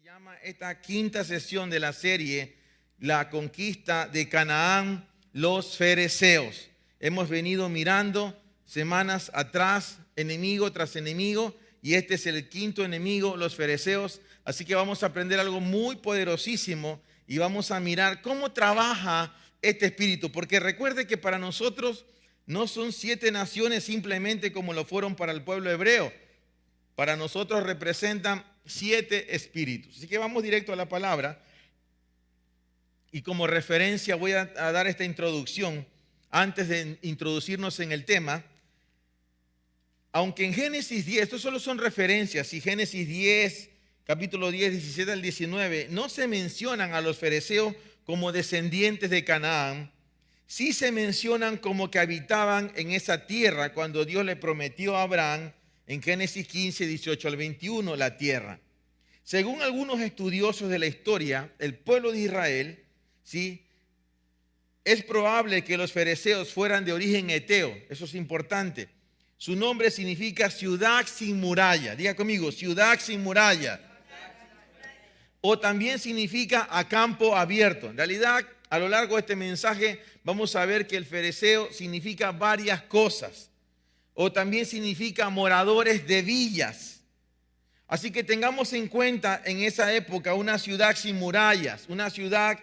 llama esta quinta sesión de la serie La conquista de Canaán, los fereceos. Hemos venido mirando semanas atrás, enemigo tras enemigo, y este es el quinto enemigo, los fereceos. Así que vamos a aprender algo muy poderosísimo y vamos a mirar cómo trabaja este espíritu. Porque recuerde que para nosotros no son 7 naciones simplemente como lo fueron para el pueblo hebreo. Para nosotros representan 7 espíritus. Así que vamos directo a la palabra. Y como referencia voy a dar esta introducción antes de introducirnos en el tema. Aunque en Génesis 10, estos solo son referencias, y Génesis 10, capítulo 10, 17 al 19, no se mencionan a los fereceos como descendientes de Canaán. Sí se mencionan como que habitaban en esa tierra cuando Dios le prometió a Abraham en Génesis 15, 18 al 21, la tierra. Según algunos estudiosos de la historia, el pueblo de Israel, ¿sí?, es probable que los fereceos fueran de origen eteo. Eso es importante. Su nombre significa ciudad sin muralla. Diga conmigo, ciudad sin muralla. O también significa a campo abierto. En realidad, a lo largo de este mensaje vamos a ver que el fereceo significa varias cosas. O también significa moradores de villas. Así que tengamos en cuenta en esa época una ciudad sin murallas, una ciudad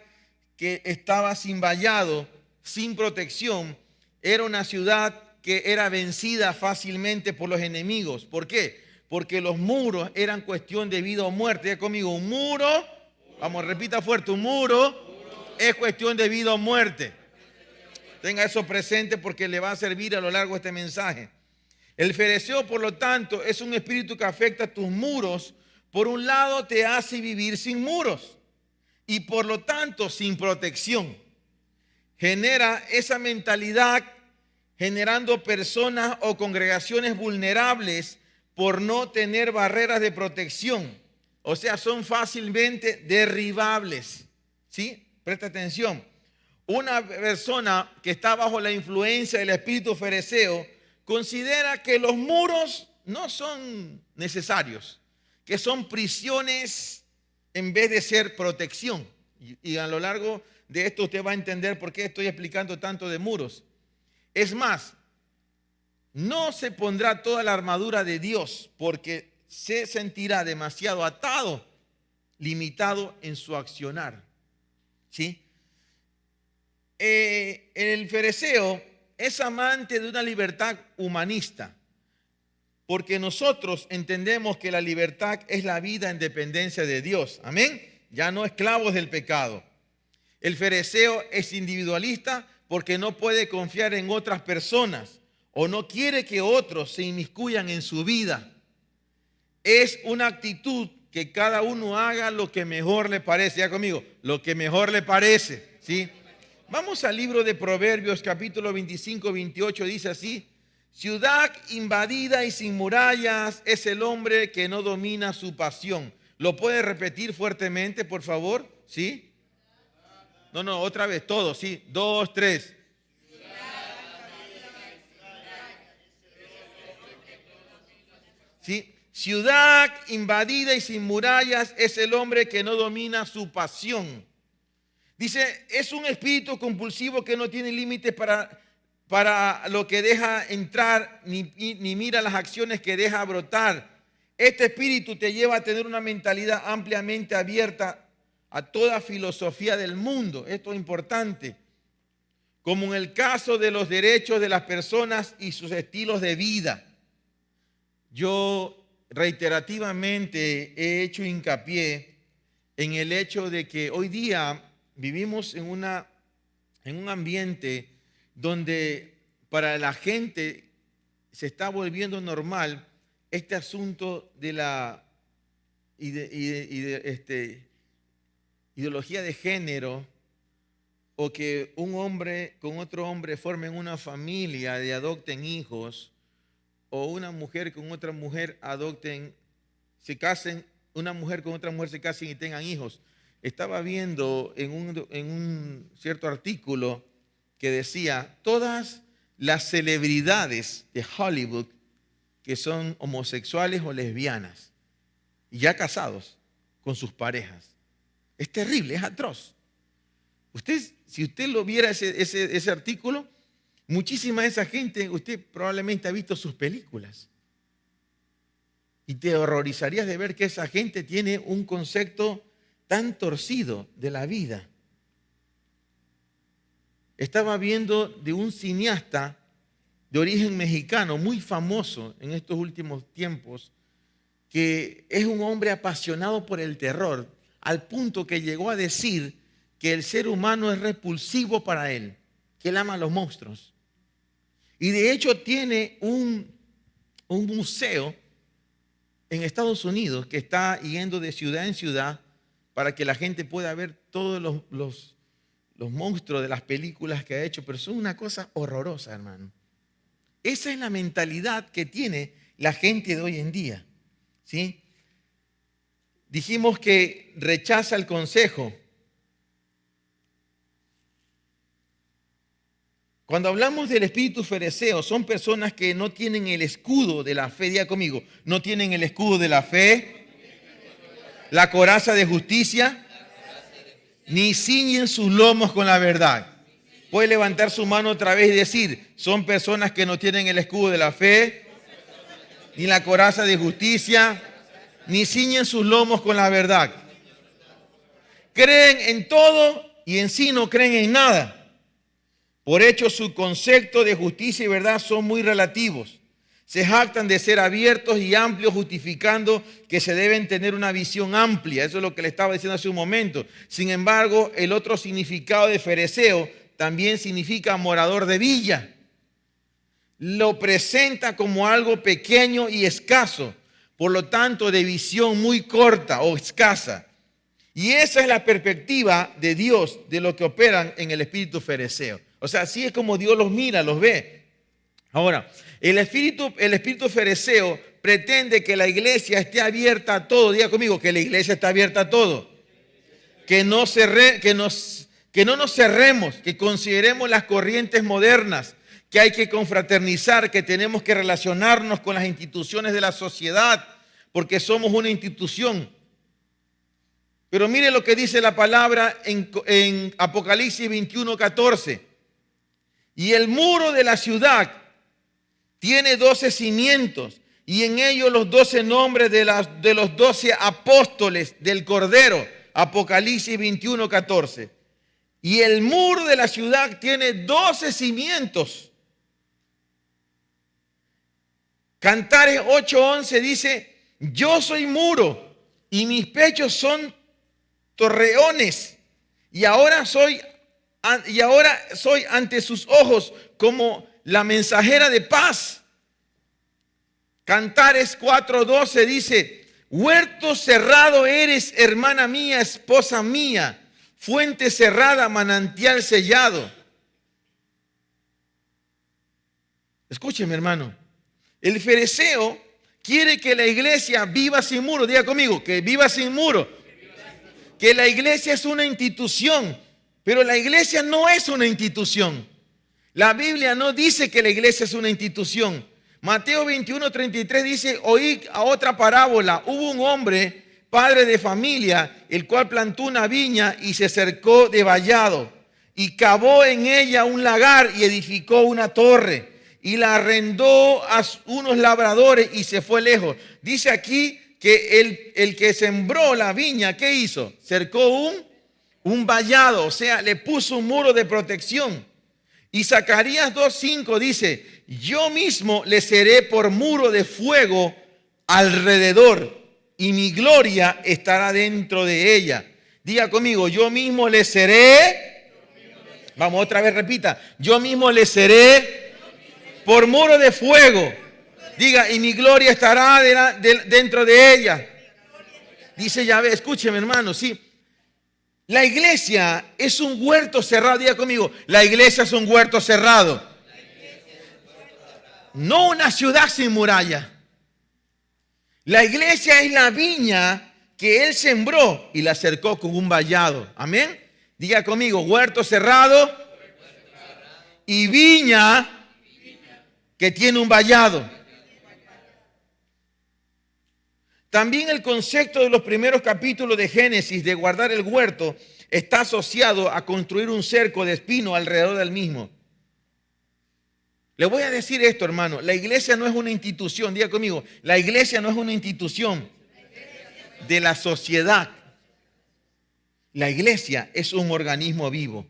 que estaba sin vallado, sin protección. Era una ciudad que era vencida fácilmente por los enemigos. ¿Por qué? Porque los muros eran cuestión de vida o muerte. Diga conmigo, un muro, vamos, repita fuerte, un muro es cuestión de vida o muerte. Tenga eso presente porque le va a servir a lo largo de este mensaje. El fereceo, por lo tanto, es un espíritu que afecta tus muros. Por un lado, te hace vivir sin muros y por lo tanto sin protección. Genera esa mentalidad generando personas o congregaciones vulnerables por no tener barreras de protección. O sea, son fácilmente derribables. ¿Sí? Presta atención. Una persona que está bajo la influencia del espíritu fereceo considera que los muros no son necesarios, que son prisiones en vez de ser protección. Y a lo largo de esto usted va a entender por qué estoy explicando tanto de muros. Es más, no se pondrá toda la armadura de Dios porque se sentirá demasiado atado, limitado en su accionar. ¿Sí? El fereceo es amante de una libertad humanista, porque nosotros entendemos que la libertad es la vida en dependencia de Dios. Amén. Ya no esclavos del pecado. El fereceo es individualista porque no puede confiar en otras personas o no quiere que otros se inmiscuyan en su vida. Es una actitud que cada uno haga lo que mejor le parece. Ya conmigo, lo que mejor le parece. ¿Sí? Vamos al libro de Proverbios, capítulo 25, 28, dice así: ciudad invadida y sin murallas es el hombre que no domina su pasión. ¿Lo puede repetir fuertemente, por favor? ¿Sí? No, otra vez, todo, ¿sí? 2, 3. ¿Sí? Ciudad invadida y sin murallas es el hombre que no domina su pasión. Dice, es un espíritu compulsivo que no tiene límites para lo que deja entrar, ni mira las acciones que deja brotar. Este espíritu te lleva a tener una mentalidad ampliamente abierta a toda filosofía del mundo. Esto es importante. Como en el caso de los derechos de las personas y sus estilos de vida. Yo reiterativamente he hecho hincapié en el hecho de que hoy día vivimos en un ambiente donde para la gente se está volviendo normal este asunto de la ideología de género, o que un hombre con otro hombre formen una familia y adopten hijos, o una mujer con otra mujer se casen, una mujer con otra mujer se casen y tengan hijos. Estaba viendo en un cierto artículo que decía, todas las celebridades de Hollywood que son homosexuales o lesbianas, y ya casados, con sus parejas. Es terrible, es atroz. Si usted lo viera ese artículo, muchísima de esa gente, usted probablemente ha visto sus películas. Y te horrorizarías de ver que esa gente tiene un concepto tan torcido de la vida. Estaba viendo de un cineasta de origen mexicano, muy famoso en estos últimos tiempos, que es un hombre apasionado por el terror, al punto que llegó a decir que el ser humano es repulsivo para él, que él ama a los monstruos. Y de hecho tiene un museo en Estados Unidos que está yendo de ciudad en ciudad para que la gente pueda ver todos los monstruos de las películas que ha hecho, pero son una cosa horrorosa, hermano. Esa es la mentalidad que tiene la gente de hoy en día, ¿sí? Dijimos que rechaza el consejo. Cuando hablamos del espíritu fereceo, son personas que no tienen el escudo de la fe. Diga conmigo, no tienen el escudo de la fe, la coraza de justicia, ni ciñen sus lomos con la verdad. Puede levantar su mano otra vez y decir, son personas que no tienen el escudo de la fe, ni la coraza de justicia, ni ciñen sus lomos con la verdad. Creen en todo y en sí no creen en nada. Por hecho, su concepto de justicia y verdad son muy relativos. Se jactan de ser abiertos y amplios, justificando que se deben tener una visión amplia. Eso es lo que le estaba diciendo hace un momento. Sin embargo, el otro significado de fereceo también significa morador de villa. Lo presenta como algo pequeño y escaso, por lo tanto de visión muy corta o escasa. Y esa es la perspectiva de Dios de lo que operan en el espíritu fereceo. O sea, así es como Dios los mira, los ve. Ahora, el espíritu fereceo pretende que la iglesia esté abierta a todo. Diga conmigo que la iglesia está abierta a todo. Que no nos cerremos, que consideremos las corrientes modernas, que hay que confraternizar, que tenemos que relacionarnos con las instituciones de la sociedad, porque somos una institución. Pero mire lo que dice la palabra en Apocalipsis 21:14. Y el muro de la ciudad tiene 12 cimientos, y en ellos los 12 nombres de los 12 apóstoles del Cordero. Apocalipsis 21:14. Y el muro de la ciudad tiene 12 cimientos. Cantares 8:11 dice, yo soy muro y mis pechos son torreones, y ahora soy ante sus ojos como la mensajera de paz. Cantares 4:12 dice, huerto cerrado eres, hermana mía, esposa mía, fuente cerrada, manantial sellado. Escúcheme, hermano. El fereceo quiere que la iglesia viva sin muro. Diga conmigo, que viva sin muro. Que la iglesia es una institución, pero la iglesia no es una institución. La Biblia no dice que la iglesia es una institución. Mateo 21:33 dice, oí a otra parábola. Hubo un hombre, padre de familia, el cual plantó una viña y se cercó de vallado y cavó en ella un lagar y edificó una torre y la arrendó a unos labradores y se fue lejos. Dice aquí que el que sembró la viña, ¿qué hizo? Cercó un vallado, o sea, le puso un muro de protección. Y Zacarías 2:5 dice, yo mismo le seré por muro de fuego alrededor y mi gloria estará dentro de ella. Diga conmigo, yo mismo le seré. Vamos, otra vez repita, yo mismo le seré por muro de fuego. Diga, y mi gloria estará dentro de ella. Dice Yahvé, escúcheme, hermano, sí. La iglesia es un huerto cerrado. Diga conmigo, la iglesia es un huerto cerrado. No una ciudad sin muralla. La iglesia es la viña que Él sembró y la cercó con un vallado. Amén. Diga conmigo, huerto cerrado y viña que tiene un vallado. También el concepto de los primeros capítulos de Génesis de guardar el huerto está asociado a construir un cerco de espino alrededor del mismo. Le voy a decir esto, hermano. La iglesia no es una institución. Diga conmigo, la iglesia no es una institución de la sociedad. La iglesia es un organismo vivo.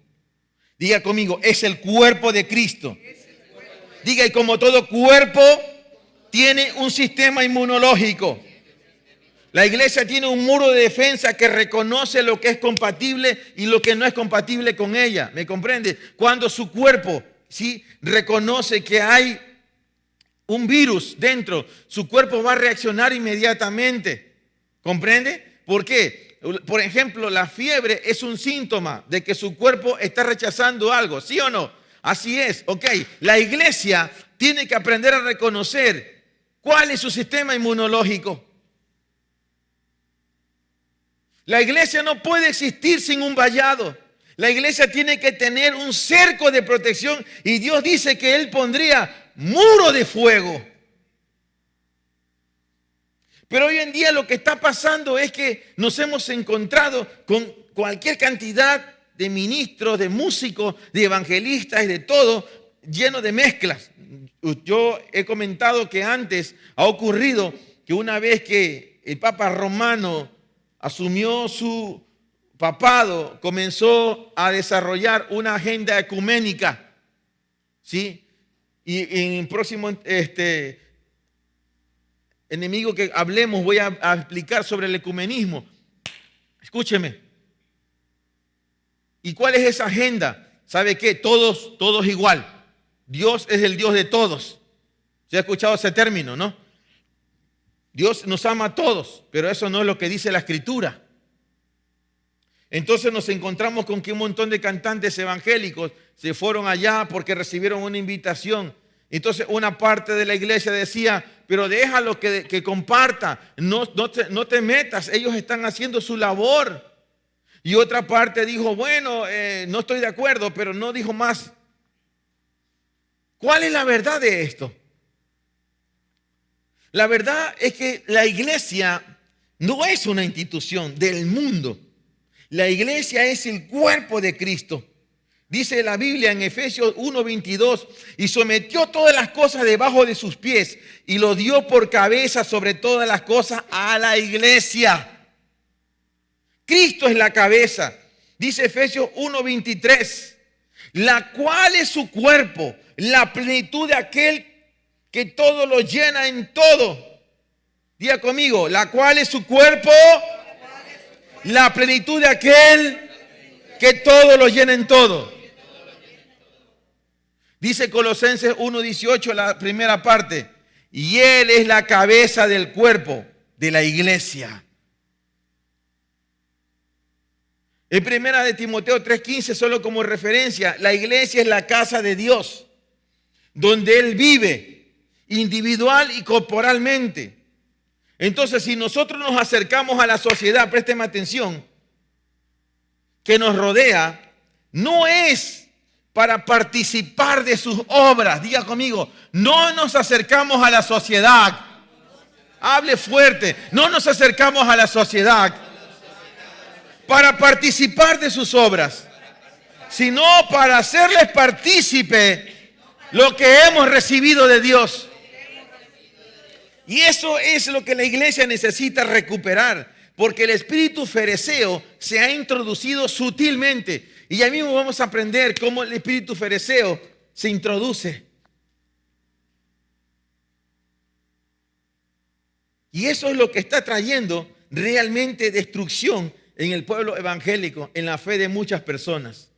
Diga conmigo, es el cuerpo de Cristo. Diga, y como todo cuerpo tiene un sistema inmunológico. La iglesia tiene un muro de defensa que reconoce lo que es compatible y lo que no es compatible con ella. ¿Me comprende? Cuando su cuerpo, ¿sí?, reconoce que hay un virus dentro, su cuerpo va a reaccionar inmediatamente. ¿Comprende? ¿Por qué? Por ejemplo, la fiebre es un síntoma de que su cuerpo está rechazando algo. ¿Sí o no? Así es. Ok. La iglesia tiene que aprender a reconocer cuál es su sistema inmunológico. La iglesia no puede existir sin un vallado. La iglesia tiene que tener un cerco de protección y Dios dice que Él pondría muro de fuego. Pero hoy en día lo que está pasando es que nos hemos encontrado con cualquier cantidad de ministros, de músicos, de evangelistas y de todo, lleno de mezclas. Yo he comentado que antes ha ocurrido que una vez que el Papa Romano asumió su papado, comenzó a desarrollar una agenda ecuménica, ¿sí? Y en el próximo enemigo que hablemos voy a explicar sobre el ecumenismo. Escúcheme. ¿Y cuál es esa agenda? ¿Sabe qué? Todos igual. Dios es el Dios de todos. ¿Se ha escuchado ese término, no? Dios nos ama a todos, pero eso no es lo que dice la Escritura. Entonces nos encontramos con que un montón de cantantes evangélicos se fueron allá porque recibieron una invitación. Entonces una parte de la iglesia decía, pero déjalo que comparta, no te metas, ellos están haciendo su labor. Y otra parte dijo, bueno, no estoy de acuerdo, pero no dijo más. ¿Cuál es la verdad de esto? La verdad es que la iglesia no es una institución del mundo. La iglesia es el cuerpo de Cristo. Dice la Biblia en Efesios 1:22, y sometió todas las cosas debajo de sus pies y lo dio por cabeza sobre todas las cosas a la iglesia. Cristo es la cabeza. Dice Efesios 1:23, la cual es su cuerpo, la plenitud de aquel que todo lo llena en todo. Diga conmigo, la cual es su cuerpo, la plenitud de aquel que todo lo llena en todo. Dice Colosenses 1:18, la primera parte, y Él es la cabeza del cuerpo de la iglesia. En primera de Timoteo 3:15, solo como referencia, la iglesia es la casa de Dios, donde Él vive individual y corporalmente. Entonces, si nosotros nos acercamos a la sociedad, présteme atención, que nos rodea, no es para participar de sus obras. Diga conmigo, no nos acercamos a la sociedad. Hable fuerte, no nos acercamos a la sociedad para participar de sus obras, sino para hacerles partícipe lo que hemos recibido de Dios. Y eso es lo que la iglesia necesita recuperar, porque el espíritu fereceo se ha introducido sutilmente. Y ya mismo vamos a aprender cómo el espíritu fereceo se introduce. Y eso es lo que está trayendo realmente destrucción en el pueblo evangélico, en la fe de muchas personas.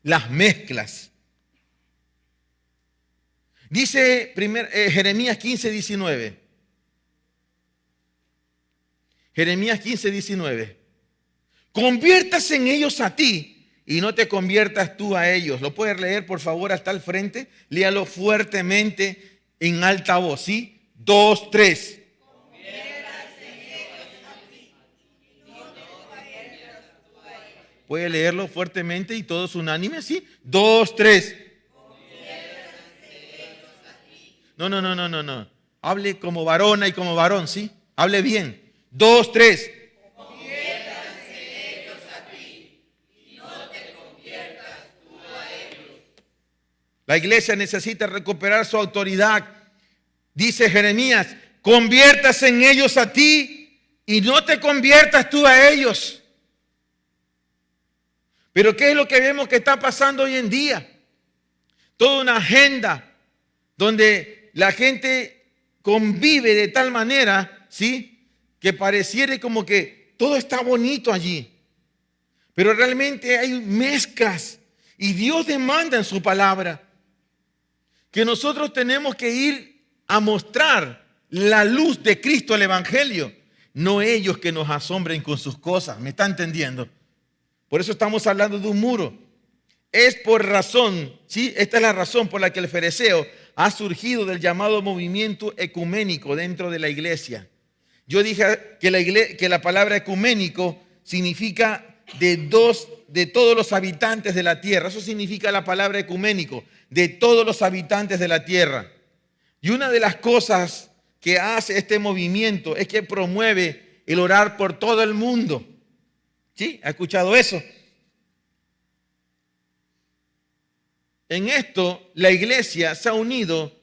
Las mezclas. Dice Jeremías 15:19. Jeremías 15:19. Conviértase en ellos a ti y no te conviertas tú a ellos. ¿Lo puedes leer, por favor, hasta el frente? Léalo fuertemente en alta voz, ¿sí? 2, 3. Puede leerlo fuertemente y todos unánimes, ¿sí? 2, 3. No. Hable como varona y como varón, ¿sí? Hable bien. 2, 3. La iglesia necesita recuperar su autoridad. Dice Jeremías, conviértase en ellos a ti y no te conviertas tú a ellos. Pero ¿qué es lo que vemos que está pasando hoy en día? Toda una agenda donde la gente convive de tal manera, ¿sí?, que pareciera como que todo está bonito allí. Pero realmente hay mezclas y Dios demanda en su palabra que nosotros tenemos que ir a mostrar la luz de Cristo, el Evangelio, no ellos que nos asombren con sus cosas. ¿Me está entendiendo? Por eso estamos hablando de un muro. Es por razón, ¿sí? Esta es la razón por la que el fereceo ha surgido del llamado movimiento ecuménico dentro de la iglesia. Yo dije que la palabra ecuménico significa de todos los habitantes de la tierra. Eso significa la palabra ecuménico, de todos los habitantes de la tierra. Y una de las cosas que hace este movimiento es que promueve el orar por todo el mundo. ¿Sí? ¿Ha escuchado eso? En esto, la iglesia se ha unido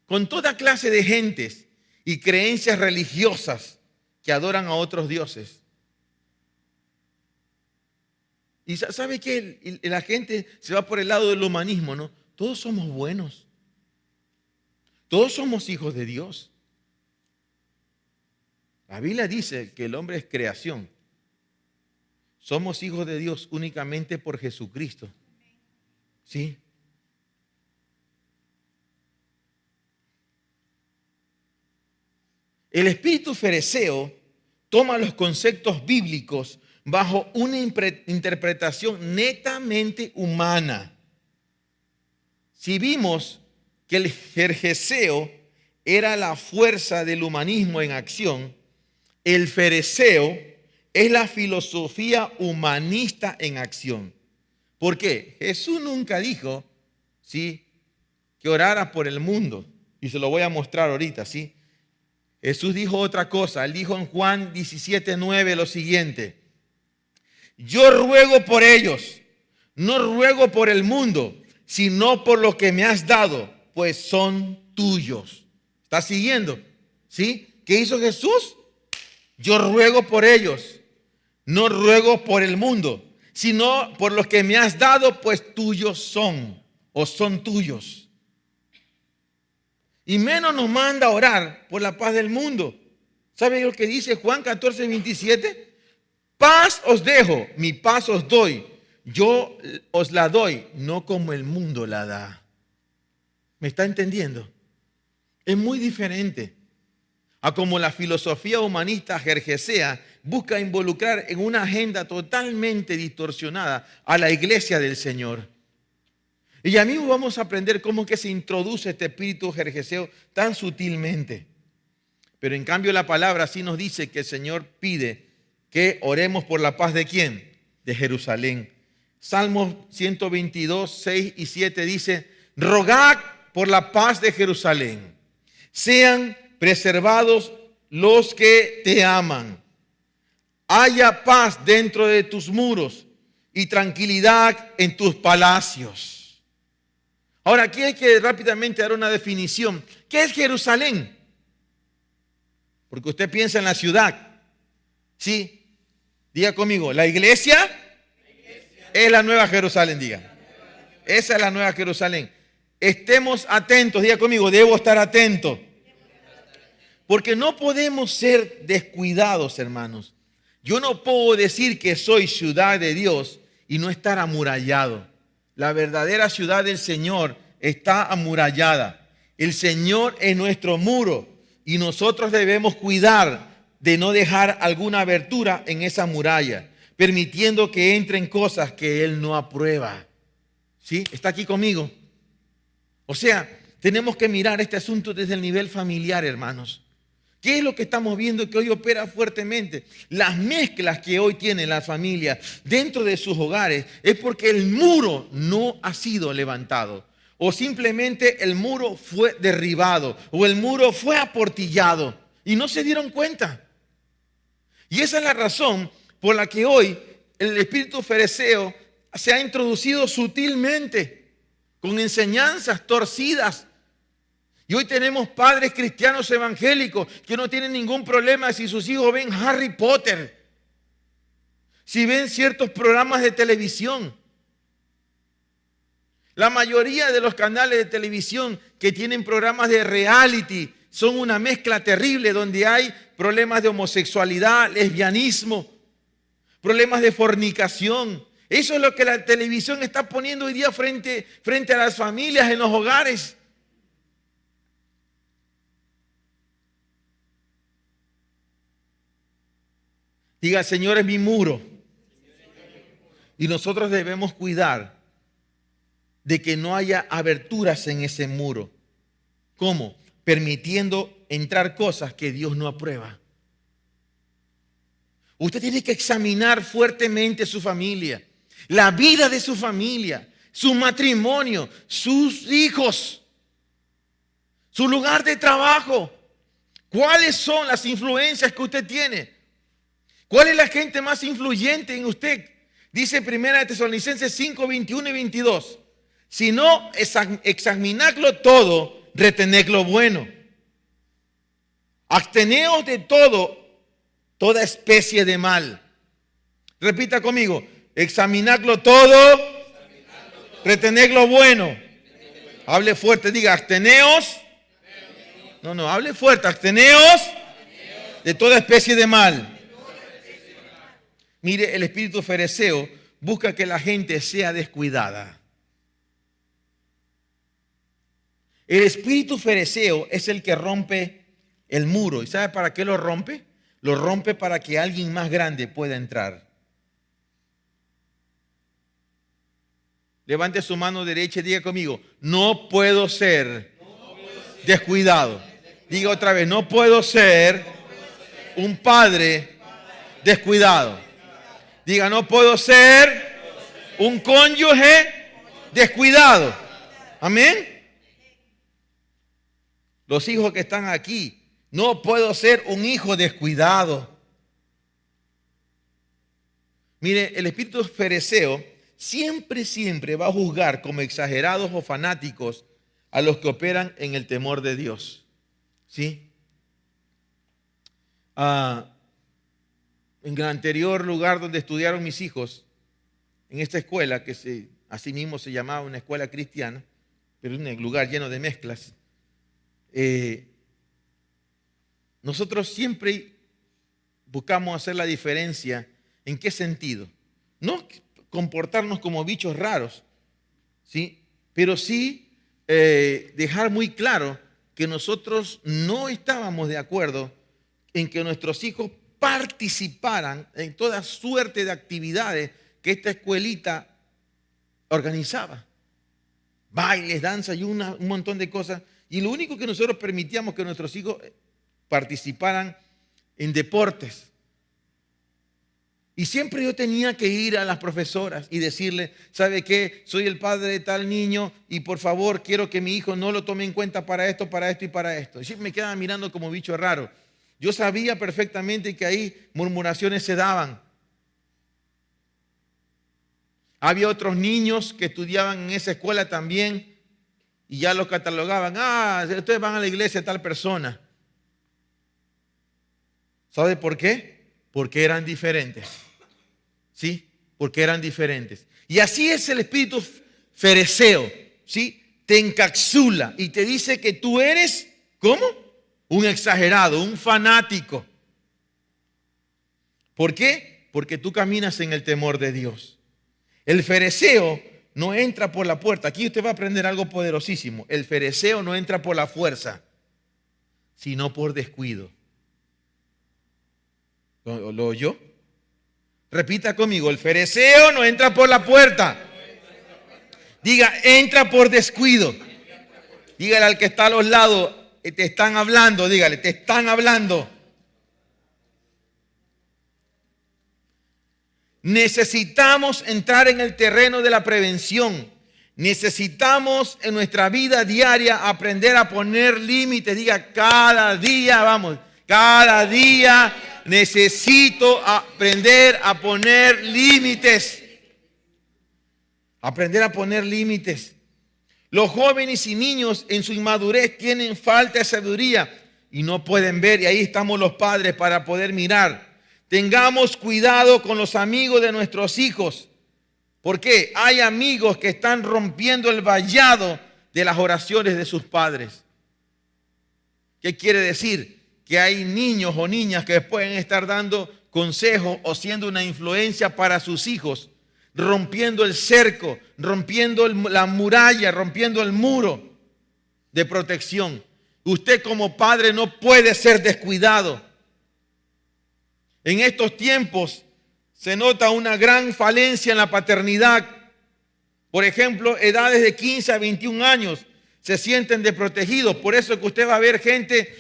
con toda clase de gentes y creencias religiosas que adoran a otros dioses. Y ¿sabe qué? La gente se va por el lado del humanismo, ¿no? Todos somos buenos. Todos somos hijos de Dios. La Biblia dice que el hombre es creación. Somos hijos de Dios únicamente por Jesucristo. ¿Sí? El espíritu fereceo toma los conceptos bíblicos bajo una interpretación netamente humana. Si vimos que el jerjeseo era la fuerza del humanismo en acción, el fereceo es la filosofía humanista en acción. ¿Por qué? Jesús nunca dijo, ¿sí?, que orara por el mundo. Y se lo voy a mostrar ahorita, ¿sí? Jesús dijo otra cosa. Él dijo en Juan 17:9 lo siguiente: yo ruego por ellos, no ruego por el mundo, sino por lo que me has dado, pues son tuyos. ¿Está siguiendo? ¿Sí? ¿Qué hizo Jesús? Yo ruego por ellos, no ruego por el mundo, sino por los que me has dado, pues tuyos son, o son tuyos. Y menos nos manda a orar por la paz del mundo. ¿Sabe lo que dice Juan 14:27? Paz os dejo, mi paz os doy. Yo os la doy, no como el mundo la da. ¿Me está entendiendo? Es muy diferente a como la filosofía humanista jerjesea busca involucrar en una agenda totalmente distorsionada a la iglesia del Señor. Y ya mismo vamos a aprender cómo que se introduce este espíritu jerjeseo tan sutilmente. Pero en cambio la palabra sí nos dice que el Señor pide que oremos por la paz ¿de quién? De Jerusalén. Salmos 122, 6 y 7 dice: rogad por la paz de Jerusalén. Sean preservados los que te aman. Haya paz dentro de tus muros y tranquilidad en tus palacios. Ahora, aquí hay que rápidamente dar una definición. ¿Qué es Jerusalén? Porque usted piensa en la ciudad. Sí, diga conmigo, la iglesia es la nueva Jerusalén, diga. Esa es la nueva Jerusalén. Estemos atentos, diga conmigo, debo estar atento. Porque no podemos ser descuidados, hermanos. Yo no puedo decir que soy ciudad de Dios y no estar amurallado. La verdadera ciudad del Señor está amurallada. El Señor es nuestro muro y nosotros debemos cuidar de no dejar alguna abertura en esa muralla, permitiendo que entren cosas que Él no aprueba. ¿Sí? ¿Está aquí conmigo? O sea, tenemos que mirar este asunto desde el nivel familiar, hermanos. ¿Qué es lo que estamos viendo que hoy opera fuertemente? Las mezclas que hoy tienen las familias dentro de sus hogares es porque el muro no ha sido levantado. O simplemente el muro fue derribado. O el muro fue aportillado. Y no se dieron cuenta. Y esa es la razón por la que hoy el espíritu fereceo se ha introducido sutilmente con enseñanzas torcidas. Y hoy tenemos padres cristianos evangélicos que no tienen ningún problema si sus hijos ven Harry Potter, si ven ciertos programas de televisión. La mayoría de los canales de televisión que tienen programas de reality son una mezcla terrible donde hay problemas de homosexualidad, lesbianismo, problemas de fornicación. Eso es lo que la televisión está poniendo hoy día frente a las familias en los hogares. Diga, Señor es mi muro. Y nosotros debemos cuidar de que no haya aberturas en ese muro. ¿Cómo? Permitiendo entrar cosas que Dios no aprueba. Usted tiene que examinar fuertemente su familia, la vida de su familia, su matrimonio, sus hijos, su lugar de trabajo. ¿Cuáles son las influencias que usted tiene? ¿Cuál es la gente más influyente en usted? Dice 1 Tesalonicenses 5, 21 y 22. Si no, examinadlo todo, retened lo bueno. Absteneos de toda especie de mal. Repita conmigo. Examinadlo todo, retened lo bueno. Hable fuerte, diga, absteneos. No, hable fuerte, absteneos de toda especie de mal. Mire, el espíritu fereceo busca que la gente sea descuidada. El espíritu fereceo es el que rompe el muro. ¿Y sabe para qué lo rompe? Lo rompe para que alguien más grande pueda entrar. Levante su mano derecha y diga conmigo, no puedo ser descuidado. Diga otra vez, no puedo ser un padre descuidado. Diga, no puedo ser un cónyuge descuidado. Amén. Los hijos que están aquí, no puedo ser un hijo descuidado. Mire, el espíritu fereceo siempre va a juzgar como exagerados o fanáticos a los que operan en el temor de Dios. ¿Sí? En el anterior lugar donde estudiaron mis hijos, en esta escuela, que así mismo se llamaba una escuela cristiana, pero en un lugar lleno de mezclas, nosotros siempre buscamos hacer la diferencia. ¿En qué sentido? No comportarnos como bichos raros, ¿sí? Pero sí dejar muy claro que nosotros no estábamos de acuerdo en que nuestros hijos participaran en toda suerte de actividades que esta escuelita organizaba. Bailes, danza y un montón de cosas. Y lo único que nosotros permitíamos que nuestros hijos participaran en deportes. Y siempre yo tenía que ir a las profesoras y decirle, ¿sabe qué? Soy el padre de tal niño y por favor quiero que mi hijo no lo tome en cuenta para esto y para esto. Y siempre me quedaba mirando como bicho raro. Yo sabía perfectamente que ahí murmuraciones se daban. Había otros niños que estudiaban en esa escuela también y ya los catalogaban. Ustedes van a la iglesia de tal persona. ¿Sabe por qué? Porque eran diferentes. ¿Sí? Porque eran diferentes. Y así es el espíritu fereceo. ¿Sí? Te encapsula y te dice que tú eres, ¿cómo? Un exagerado, un fanático. ¿Por qué? Porque tú caminas en el temor de Dios. El fereceo no entra por la puerta. Aquí usted va a aprender algo poderosísimo. El fereceo no entra por la fuerza, sino por descuido. ¿Lo oyó? Repita conmigo, el fereceo no entra por la puerta. Diga, entra por descuido. Dígale al que está a los lados, te están hablando, dígale, te están hablando. Necesitamos entrar en el terreno de la prevención. Necesitamos en nuestra vida diaria aprender a poner límites. Diga, cada día, vamos, cada día necesito aprender a poner límites. Aprender a poner límites. Los jóvenes y niños en su inmadurez tienen falta de sabiduría y no pueden ver, y ahí estamos los padres para poder mirar. Tengamos cuidado con los amigos de nuestros hijos, porque hay amigos que están rompiendo el vallado de las oraciones de sus padres. ¿Qué quiere decir? Que hay niños o niñas que pueden estar dando consejos o siendo una influencia para sus hijos, rompiendo el cerco, rompiendo la muralla, rompiendo el muro de protección. Usted como padre no puede ser descuidado. En estos tiempos se nota una gran falencia en la paternidad. Por ejemplo, edades de 15 a 21 años se sienten desprotegidos. Por eso que usted va a ver gente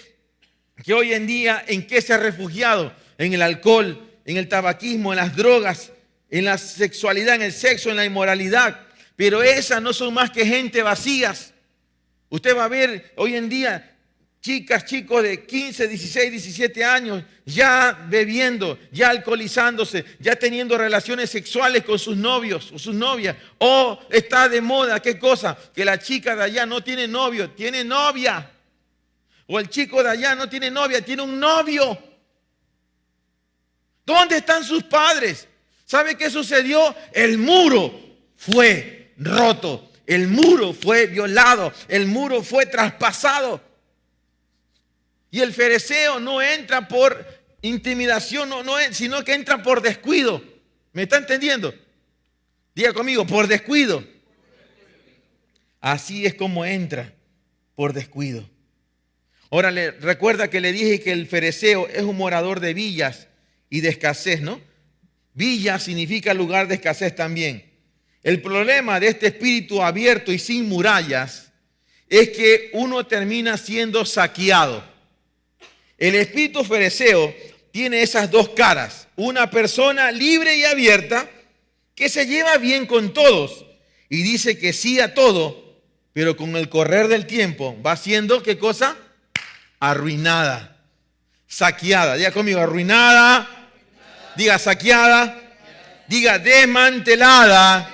que hoy en día, ¿en qué se ha refugiado? En el alcohol, en el tabaquismo, en las drogas, en la sexualidad, en el sexo, en la inmoralidad. Pero esas no son más que gente vacías. Usted va a ver hoy en día chicas, chicos de 15, 16, 17 años ya bebiendo, ya alcoholizándose, ya teniendo relaciones sexuales con sus novios o sus novias. O está de moda, ¿qué cosa? Que la chica de allá no tiene novio, tiene novia. O el chico de allá no tiene novia, tiene un novio. ¿Dónde están sus padres? ¿Sabe qué sucedió? El muro fue roto, el muro fue violado, el muro fue traspasado. Y el fariseo no entra por intimidación, sino que entra por descuido. ¿Me está entendiendo? Diga conmigo, por descuido. Así es como entra, por descuido. Ahora, recuerda que le dije que el fariseo es un morador de villas y de escasez, ¿no? Villa significa lugar de escasez también. El problema de este espíritu abierto y sin murallas es que uno termina siendo saqueado. El espíritu fariseo tiene esas dos caras. Una persona libre y abierta que se lleva bien con todos y dice que sí a todo, pero con el correr del tiempo va siendo, ¿qué cosa? Arruinada, saqueada. Diga conmigo, arruinada. Diga saqueada. Diga desmantelada.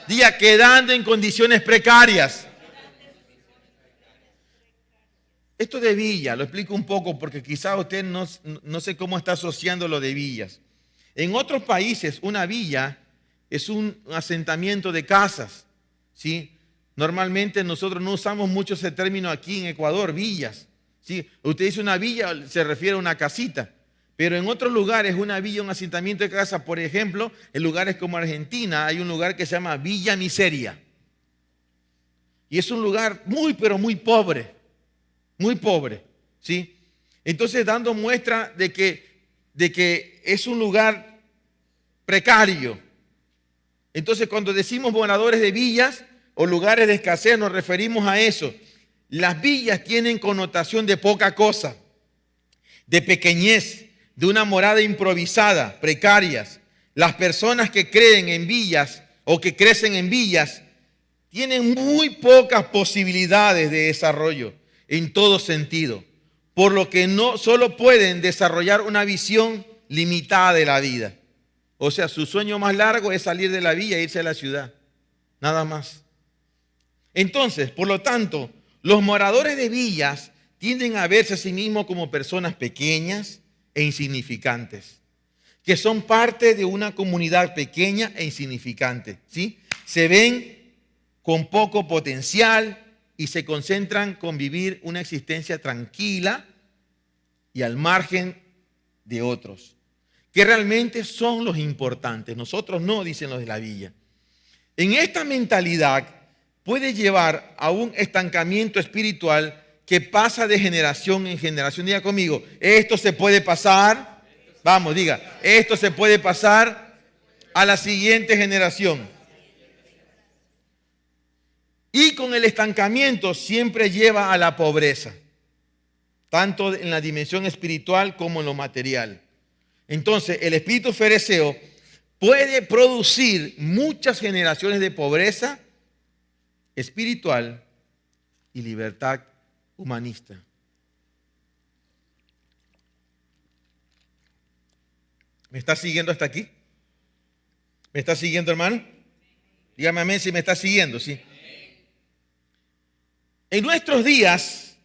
Diga quedando en condiciones precarias. Esto de villa, lo explico un poco porque quizá usted no sé cómo está asociando lo de villas. En otros países una villa es un asentamiento de casas, ¿sí? Normalmente nosotros no usamos mucho ese término aquí en Ecuador, villas, ¿sí? Usted dice una villa, se refiere a una casita. Pero en otros lugares una villa, un asentamiento de casas, por ejemplo, en lugares como Argentina hay un lugar que se llama Villa Miseria. Y es un lugar muy, pero muy pobre. Muy pobre, ¿sí? Entonces dando muestra de que es un lugar precario. Entonces cuando decimos moradores de villas o lugares de escasez nos referimos a eso. Las villas tienen connotación de poca cosa, de pequeñez, de una morada improvisada, precarias. Las personas que creen en villas o que crecen en villas tienen muy pocas posibilidades de desarrollo en todo sentido, por lo que no solo pueden desarrollar una visión limitada de la vida. O sea, su sueño más largo es salir de la villa e irse a la ciudad, nada más. Entonces, por lo tanto, los moradores de villas tienden a verse a sí mismos como personas pequeñas e insignificantes, que son parte de una comunidad pequeña e insignificante, ¿sí? Se ven con poco potencial y se concentran con vivir una existencia tranquila y al margen de otros, que realmente son los importantes. Nosotros no, dicen los de la villa. En esta mentalidad puede llevar a un estancamiento espiritual que pasa de generación en generación. Diga conmigo, esto se puede pasar, vamos, diga, esto se puede pasar a la siguiente generación. Y con el estancamiento siempre lleva a la pobreza, tanto en la dimensión espiritual como en lo material. Entonces, el espíritu fariseo puede producir muchas generaciones de pobreza espiritual y libertad humanista. ¿Me está siguiendo hasta aquí? ¿Me está siguiendo, hermano? Dígame amén si me está siguiendo, ¿sí? En nuestros días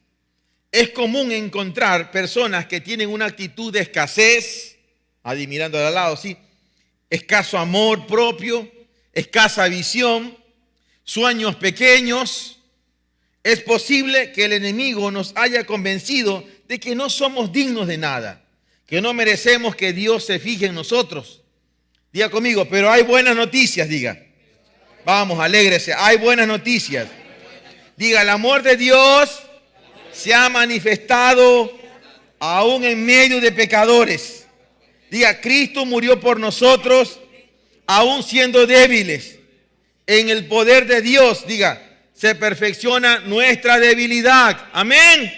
es común encontrar personas que tienen una actitud de escasez, ahí mirando de al lado, ¿sí? Escaso amor propio, escasa visión, sueños pequeños. Es posible que el enemigo nos haya convencido de que no somos dignos de nada, que no merecemos que Dios se fije en nosotros. Diga conmigo, pero hay buenas noticias, diga. Vamos, alégrese, hay buenas noticias. Diga, el amor de Dios se ha manifestado aún en medio de pecadores. Diga, Cristo murió por nosotros, aún siendo débiles. En el poder de Dios, diga, se perfecciona nuestra debilidad. Amén.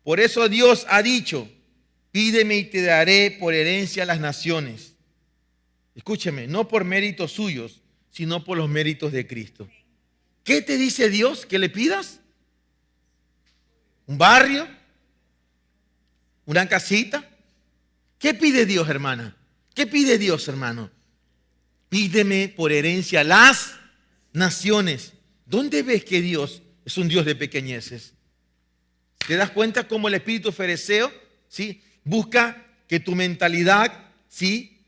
Por eso Dios ha dicho, pídeme y te daré por herencia las naciones. Escúcheme, no por méritos suyos, sino por los méritos de Cristo. ¿Qué te dice Dios que le pidas? ¿Un barrio? ¿Una casita? ¿Qué pide Dios, hermana? ¿Qué pide Dios, hermano? Pídeme por herencia las naciones. ¿Dónde ves que Dios es un Dios de pequeñeces? ¿Te das cuenta cómo el espíritu fereceo, ¿sí?, busca que tu mentalidad, ¿sí?,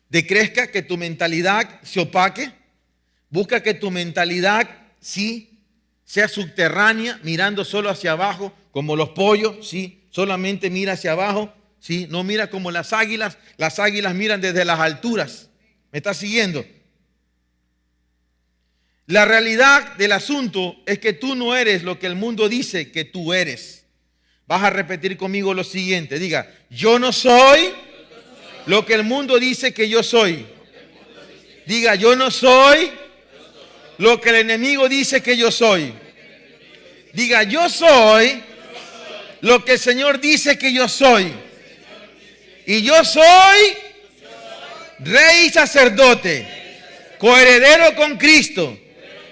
decrezca, que tu mentalidad se opaque? Busca que tu mentalidad, ¿sí?, sea subterránea, mirando solo hacia abajo, como los pollos, ¿sí? Solamente mira hacia abajo, ¿sí? No mira como las águilas miran desde las alturas. ¿Me estás siguiendo? La realidad del asunto es que tú no eres lo que el mundo dice que tú eres. Vas a repetir conmigo lo siguiente. Diga, yo no soy lo que el mundo dice que yo soy. Diga, yo no soy lo que el enemigo dice que yo soy. Diga, yo soy lo que el Señor dice que yo soy. Y yo soy rey y sacerdote, coheredero con Cristo.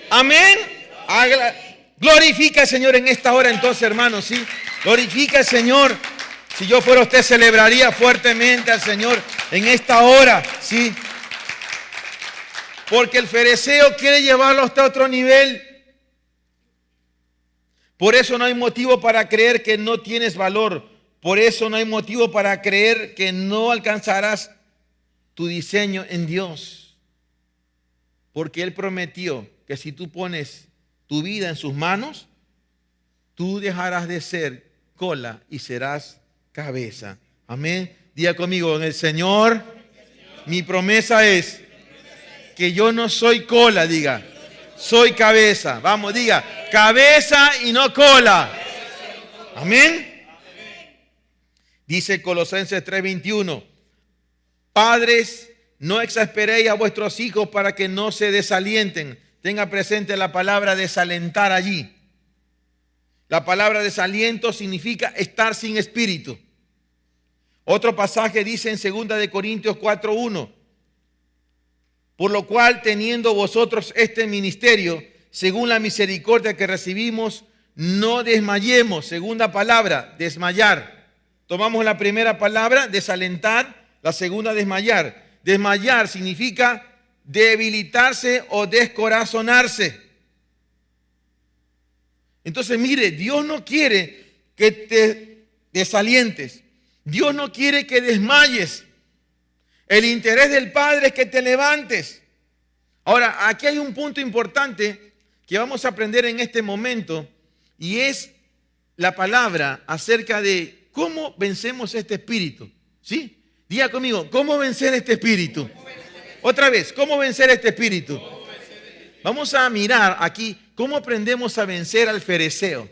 Amén. Glorifica al Señor en esta hora entonces, hermanos, ¿sí? Glorifica al Señor. Si yo fuera usted, celebraría fuertemente al Señor en esta hora, ¿sí? Porque el fariseo quiere llevarlo hasta otro nivel. Por eso no hay motivo para creer que no tienes valor. Por eso no hay motivo para creer que no alcanzarás tu diseño en Dios. Porque Él prometió que si tú pones tu vida en sus manos, tú dejarás de ser cola y serás cabeza. Amén. Diga conmigo, en el Señor, mi promesa es que yo no soy cola, diga, soy cabeza. Vamos, diga, cabeza y no cola. Amén. Dice Colosenses 3:21, padres, no exasperéis a vuestros hijos para que no se desalienten. Tenga presente la palabra desalentar allí. La palabra desaliento significa estar sin espíritu. Otro pasaje dice en 2 Corintios 4:1, por lo cual, teniendo vosotros este ministerio, según la misericordia que recibimos, no desmayemos. Segunda palabra, desmayar. Tomamos la primera palabra, desalentar, la segunda, desmayar. Desmayar significa debilitarse o descorazonarse. Entonces, mire, Dios no quiere que te desalientes. Dios no quiere que desmayes. El interés del Padre es que te levantes. Ahora, aquí hay un punto importante que vamos a aprender en este momento, y es la palabra acerca de cómo vencemos este espíritu. ¿Sí? Diga conmigo, ¿cómo vencer este espíritu? Otra vez, ¿cómo vencer este espíritu? Vamos a mirar aquí cómo aprendemos a vencer al fariseo.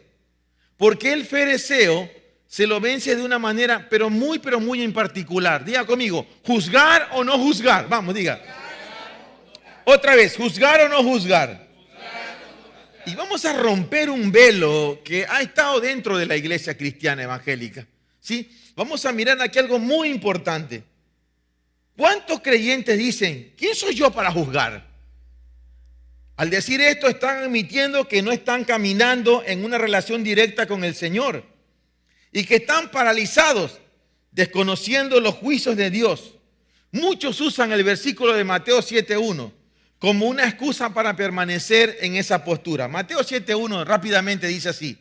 Porque el fariseo se lo vence de una manera, pero muy en particular. Diga conmigo, ¿juzgar o no juzgar? Vamos, diga. Otra vez, ¿juzgar o no juzgar? Y vamos a romper un velo que ha estado dentro de la iglesia cristiana evangélica. ¿Sí? Vamos a mirar aquí algo muy importante. ¿Cuántos creyentes dicen, ¿quién soy yo para juzgar? Al decir esto están admitiendo que no están caminando en una relación directa con el Señor y que están paralizados desconociendo los juicios de Dios. Muchos usan el versículo de Mateo 7:1 como una excusa para permanecer en esa postura. Mateo 7:1 rápidamente dice así: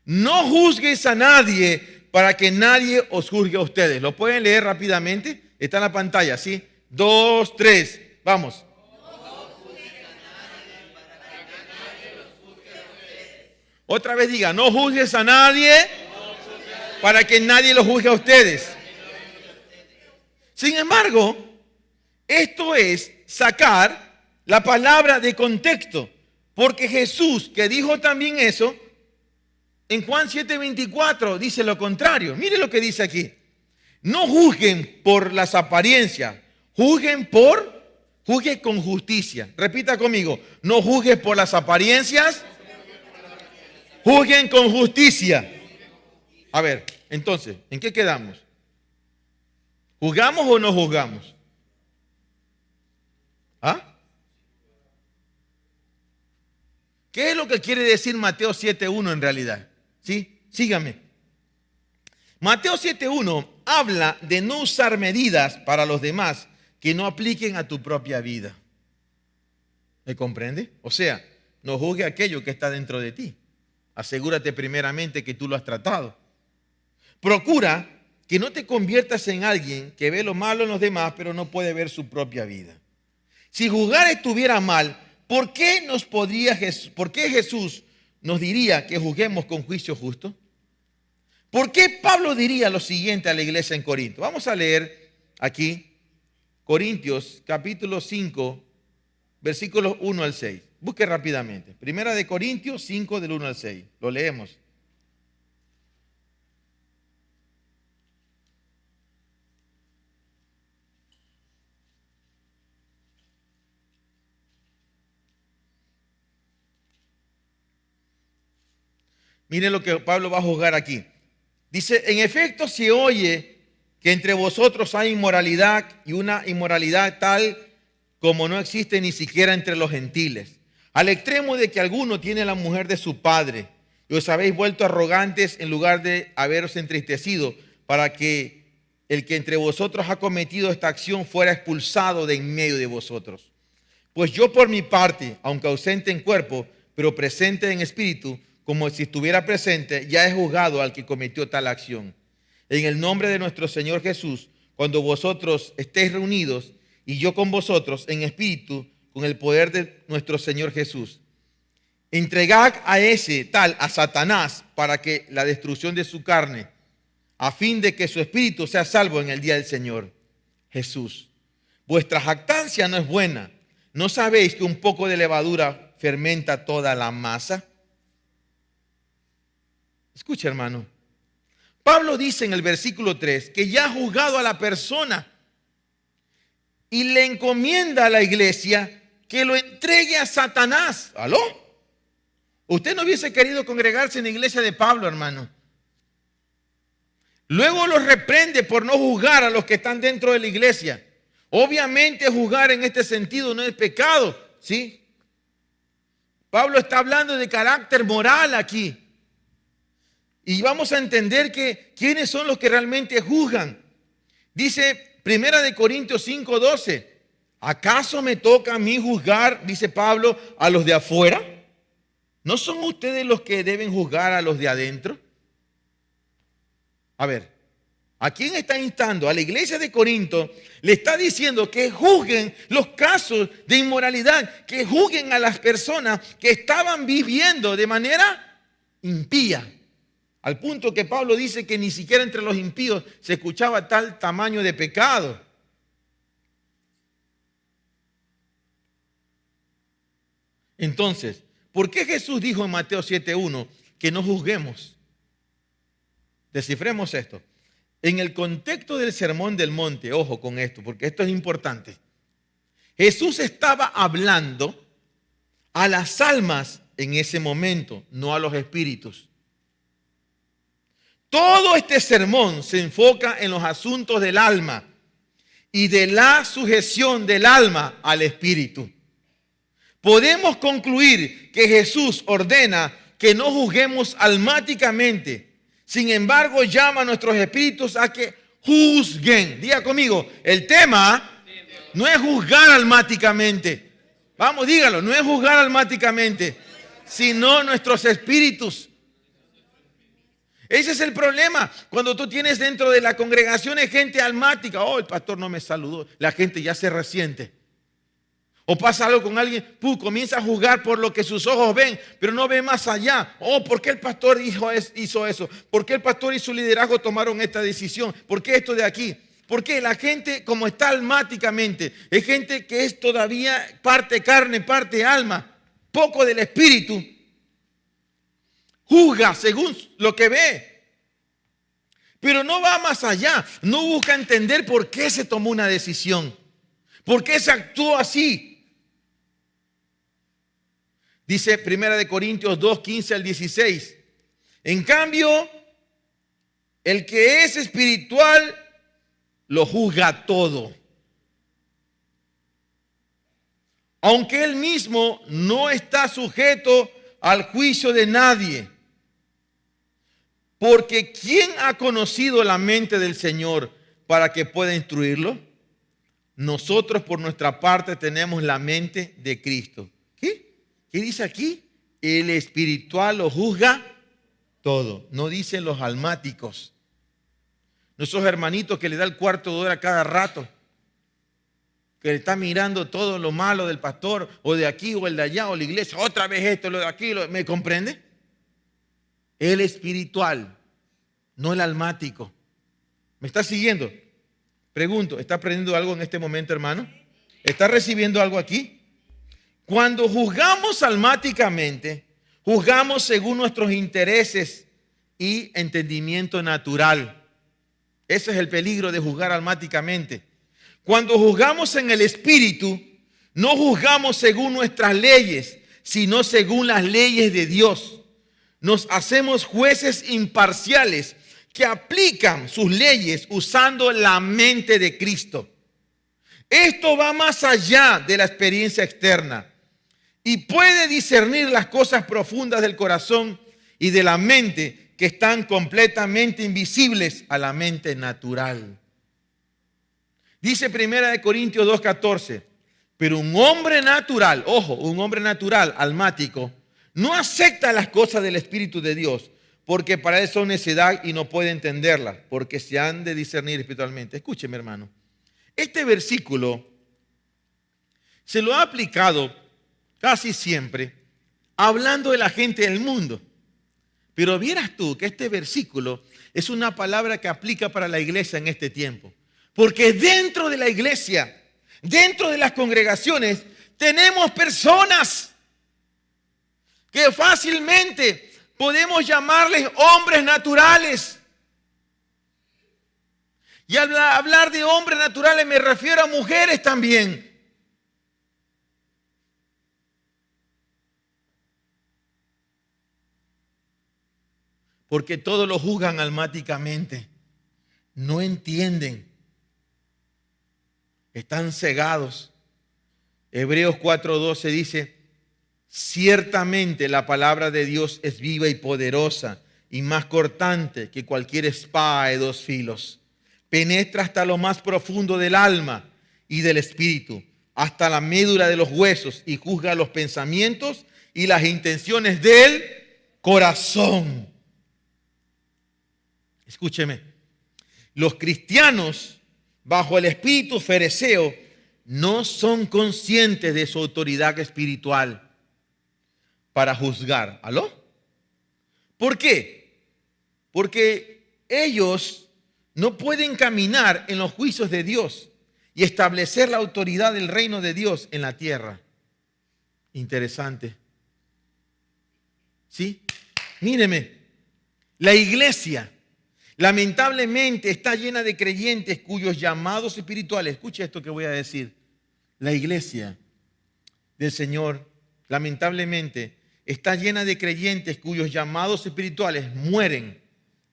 no juzgues a nadie para que nadie os juzgue a ustedes. ¿Lo pueden leer rápidamente? Está en la pantalla, ¿sí? 2, 3, vamos. Otra vez diga, no juzgues a nadie para que nadie los juzgue a ustedes. Sin embargo, esto es sacar la palabra de contexto, porque Jesús, que dijo también eso, en Juan 7:24 dice lo contrario. Mire lo que dice aquí. No juzguen por las apariencias, juzguen con justicia. Repita conmigo, no juzguen por las apariencias, juzguen con justicia. A ver, entonces, ¿en qué quedamos? ¿Juzgamos o no juzgamos? ¿Ah? ¿Qué es lo que quiere decir Mateo 7:1 en realidad? ¿Sí? Sígame. Mateo 7:1 habla de no usar medidas para los demás que no apliquen a tu propia vida. ¿Me comprende? O sea, no juzgue aquello que está dentro de ti. Asegúrate primeramente que tú lo has tratado. Procura que no te conviertas en alguien que ve lo malo en los demás, pero no puede ver su propia vida. Si juzgar estuviera mal, ¿por qué Jesús nos diría que juzguemos con juicio justo? ¿Por qué Pablo diría lo siguiente a la iglesia en Corinto? Vamos a leer aquí Corintios capítulo 5, versículos 1 al 6. Busque rápidamente. Primera de Corintios 5 del 1 al 6. Lo leemos. Miren lo que Pablo va a juzgar aquí. Dice, en efecto se oye que entre vosotros hay inmoralidad y una inmoralidad tal como no existe ni siquiera entre los gentiles. Al extremo de que alguno tiene la mujer de su padre y os habéis vuelto arrogantes en lugar de haberos entristecido para que el que entre vosotros ha cometido esta acción fuera expulsado de en medio de vosotros. Pues yo por mi parte, aunque ausente en cuerpo, pero presente en espíritu, como si estuviera presente, ya he juzgado al que cometió tal acción. En el nombre de nuestro Señor Jesús, cuando vosotros estéis reunidos y yo con vosotros en espíritu, con el poder de nuestro Señor Jesús, entregad a ese tal, a Satanás, para que la destrucción de su carne, a fin de que su espíritu sea salvo en el día del Señor Jesús. Vuestra jactancia no es buena. ¿No sabéis que un poco de levadura fermenta toda la masa? Escucha, hermano. Pablo dice en el versículo 3 que ya ha juzgado a la persona y le encomienda a la iglesia que lo entregue a Satanás. ¿Aló? Usted no hubiese querido congregarse en la iglesia de Pablo, hermano. Luego los reprende por no juzgar a los que están dentro de la iglesia. Obviamente juzgar en este sentido no es pecado, ¿sí? Pablo está hablando de carácter moral aquí. Y vamos a entender que quiénes son los que realmente juzgan. Dice 1 de Corintios 5:12. ¿Acaso me toca a mí juzgar, dice Pablo, a los de afuera? ¿No son ustedes los que deben juzgar a los de adentro? A ver, ¿a quién está instando? A la iglesia de Corinto le está diciendo que juzguen los casos de inmoralidad, que juzguen a las personas que estaban viviendo de manera impía. Al punto que Pablo dice que ni siquiera entre los impíos se escuchaba tal tamaño de pecado. Entonces, ¿por qué Jesús dijo en Mateo 7:1 que no juzguemos? Descifremos esto. En el contexto del Sermón del Monte, ojo con esto, porque esto es importante. Jesús estaba hablando a las almas en ese momento, no a los espíritus. Todo este sermón se enfoca en los asuntos del alma y de la sujeción del alma al espíritu. Podemos concluir que Jesús ordena que no juzguemos almáticamente. Sin embargo, llama a nuestros espíritus a que juzguen. Diga conmigo, el tema no es juzgar almáticamente. Vamos, dígalo, no es juzgar almáticamente, sino nuestros espíritus. Ese es el problema. Cuando tú tienes dentro de la congregación gente almática, oh, el pastor no me saludó, la gente ya se resiente. O pasa algo con alguien, comienza a juzgar por lo que sus ojos ven, pero no ve más allá. Oh, ¿por qué el pastor hizo eso? ¿Por qué el pastor y su liderazgo tomaron esta decisión? ¿Por qué esto de aquí? Porque la gente, como está almáticamente, es gente que es todavía parte carne, parte alma, poco del espíritu. Juzga según lo que ve, pero no va más allá. No busca entender por qué se tomó una decisión, por qué se actuó así. Dice 1 Corintios 2, 15 al 16. En cambio, el que es espiritual lo juzga todo, aunque él mismo no está sujeto al juicio de nadie. Porque ¿quién ha conocido la mente del Señor para que pueda instruirlo? Nosotros por nuestra parte tenemos la mente de Cristo. ¿Qué? ¿Qué dice aquí? El espiritual lo juzga todo. No dicen los almáticos. No esos hermanitos que le da el cuarto de hora cada rato, que le está mirando todo lo malo del pastor, o de aquí, o el de allá, o la iglesia, otra vez esto, lo de aquí, ¿me comprende? El espiritual, no el almático. ¿Me está siguiendo? Pregunto, ¿está aprendiendo algo en este momento, hermano? ¿Está recibiendo algo aquí? Cuando juzgamos almáticamente, juzgamos según nuestros intereses y entendimiento natural. Ese es el peligro de juzgar almáticamente. Cuando juzgamos en el espíritu, no juzgamos según nuestras leyes, sino según las leyes de Dios. Nos hacemos jueces imparciales que aplican sus leyes usando la mente de Cristo. Esto va más allá de la experiencia externa y puede discernir las cosas profundas del corazón y de la mente que están completamente invisibles a la mente natural. Dice 1 Corintios 2:14, pero un hombre natural, ojo, un hombre natural, almático, no acepta las cosas del Espíritu de Dios, porque para él son necedad y no puede entenderlas, porque se han de discernir espiritualmente. Escúcheme, hermano. Este versículo se lo ha aplicado casi siempre hablando de la gente del mundo. Pero vieras tú que este versículo es una palabra que aplica para la iglesia en este tiempo. Porque dentro de la iglesia, dentro de las congregaciones, tenemos personas que fácilmente podemos llamarles hombres naturales. Y al hablar de hombres naturales me refiero a mujeres también. Porque todos lo juzgan almáticamente. No entienden. Están cegados. Hebreos 4:12 dice, ciertamente la palabra de Dios es viva y poderosa y más cortante que cualquier espada de dos filos. Penetra hasta lo más profundo del alma y del espíritu, hasta la médula de los huesos y juzga los pensamientos y las intenciones del corazón. Escúcheme, los cristianos bajo el espíritu fereceo no son conscientes de su autoridad espiritual para juzgar. ¿Aló? ¿Por qué? Porque ellos no pueden caminar en los juicios de Dios y establecer la autoridad del reino de Dios en la tierra. Interesante. ¿Sí? Míreme, la iglesia lamentablemente está llena de creyentes cuyos llamados espirituales, escuche esto que voy a decir, la iglesia del Señor lamentablemente está llena de creyentes cuyos llamados espirituales mueren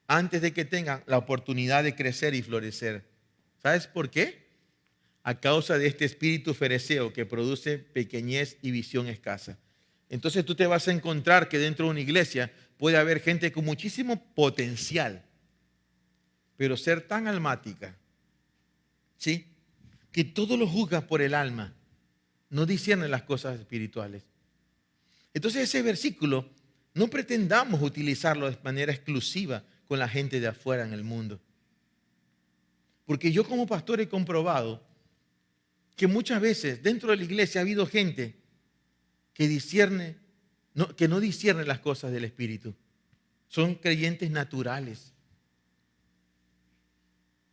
antes de que tengan la oportunidad de crecer y florecer. ¿Sabes por qué? A causa de este espíritu fereceo que produce pequeñez y visión escasa. Entonces tú te vas a encontrar que dentro de una iglesia puede haber gente con muchísimo potencial, pero ser tan almática, ¿sí?, que todo lo juzga por el alma, no discierne las cosas espirituales. Entonces ese versículo no pretendamos utilizarlo de manera exclusiva con la gente de afuera en el mundo. Porque yo como pastor he comprobado que muchas veces dentro de la iglesia ha habido gente que no discierne las cosas del Espíritu. Son creyentes naturales.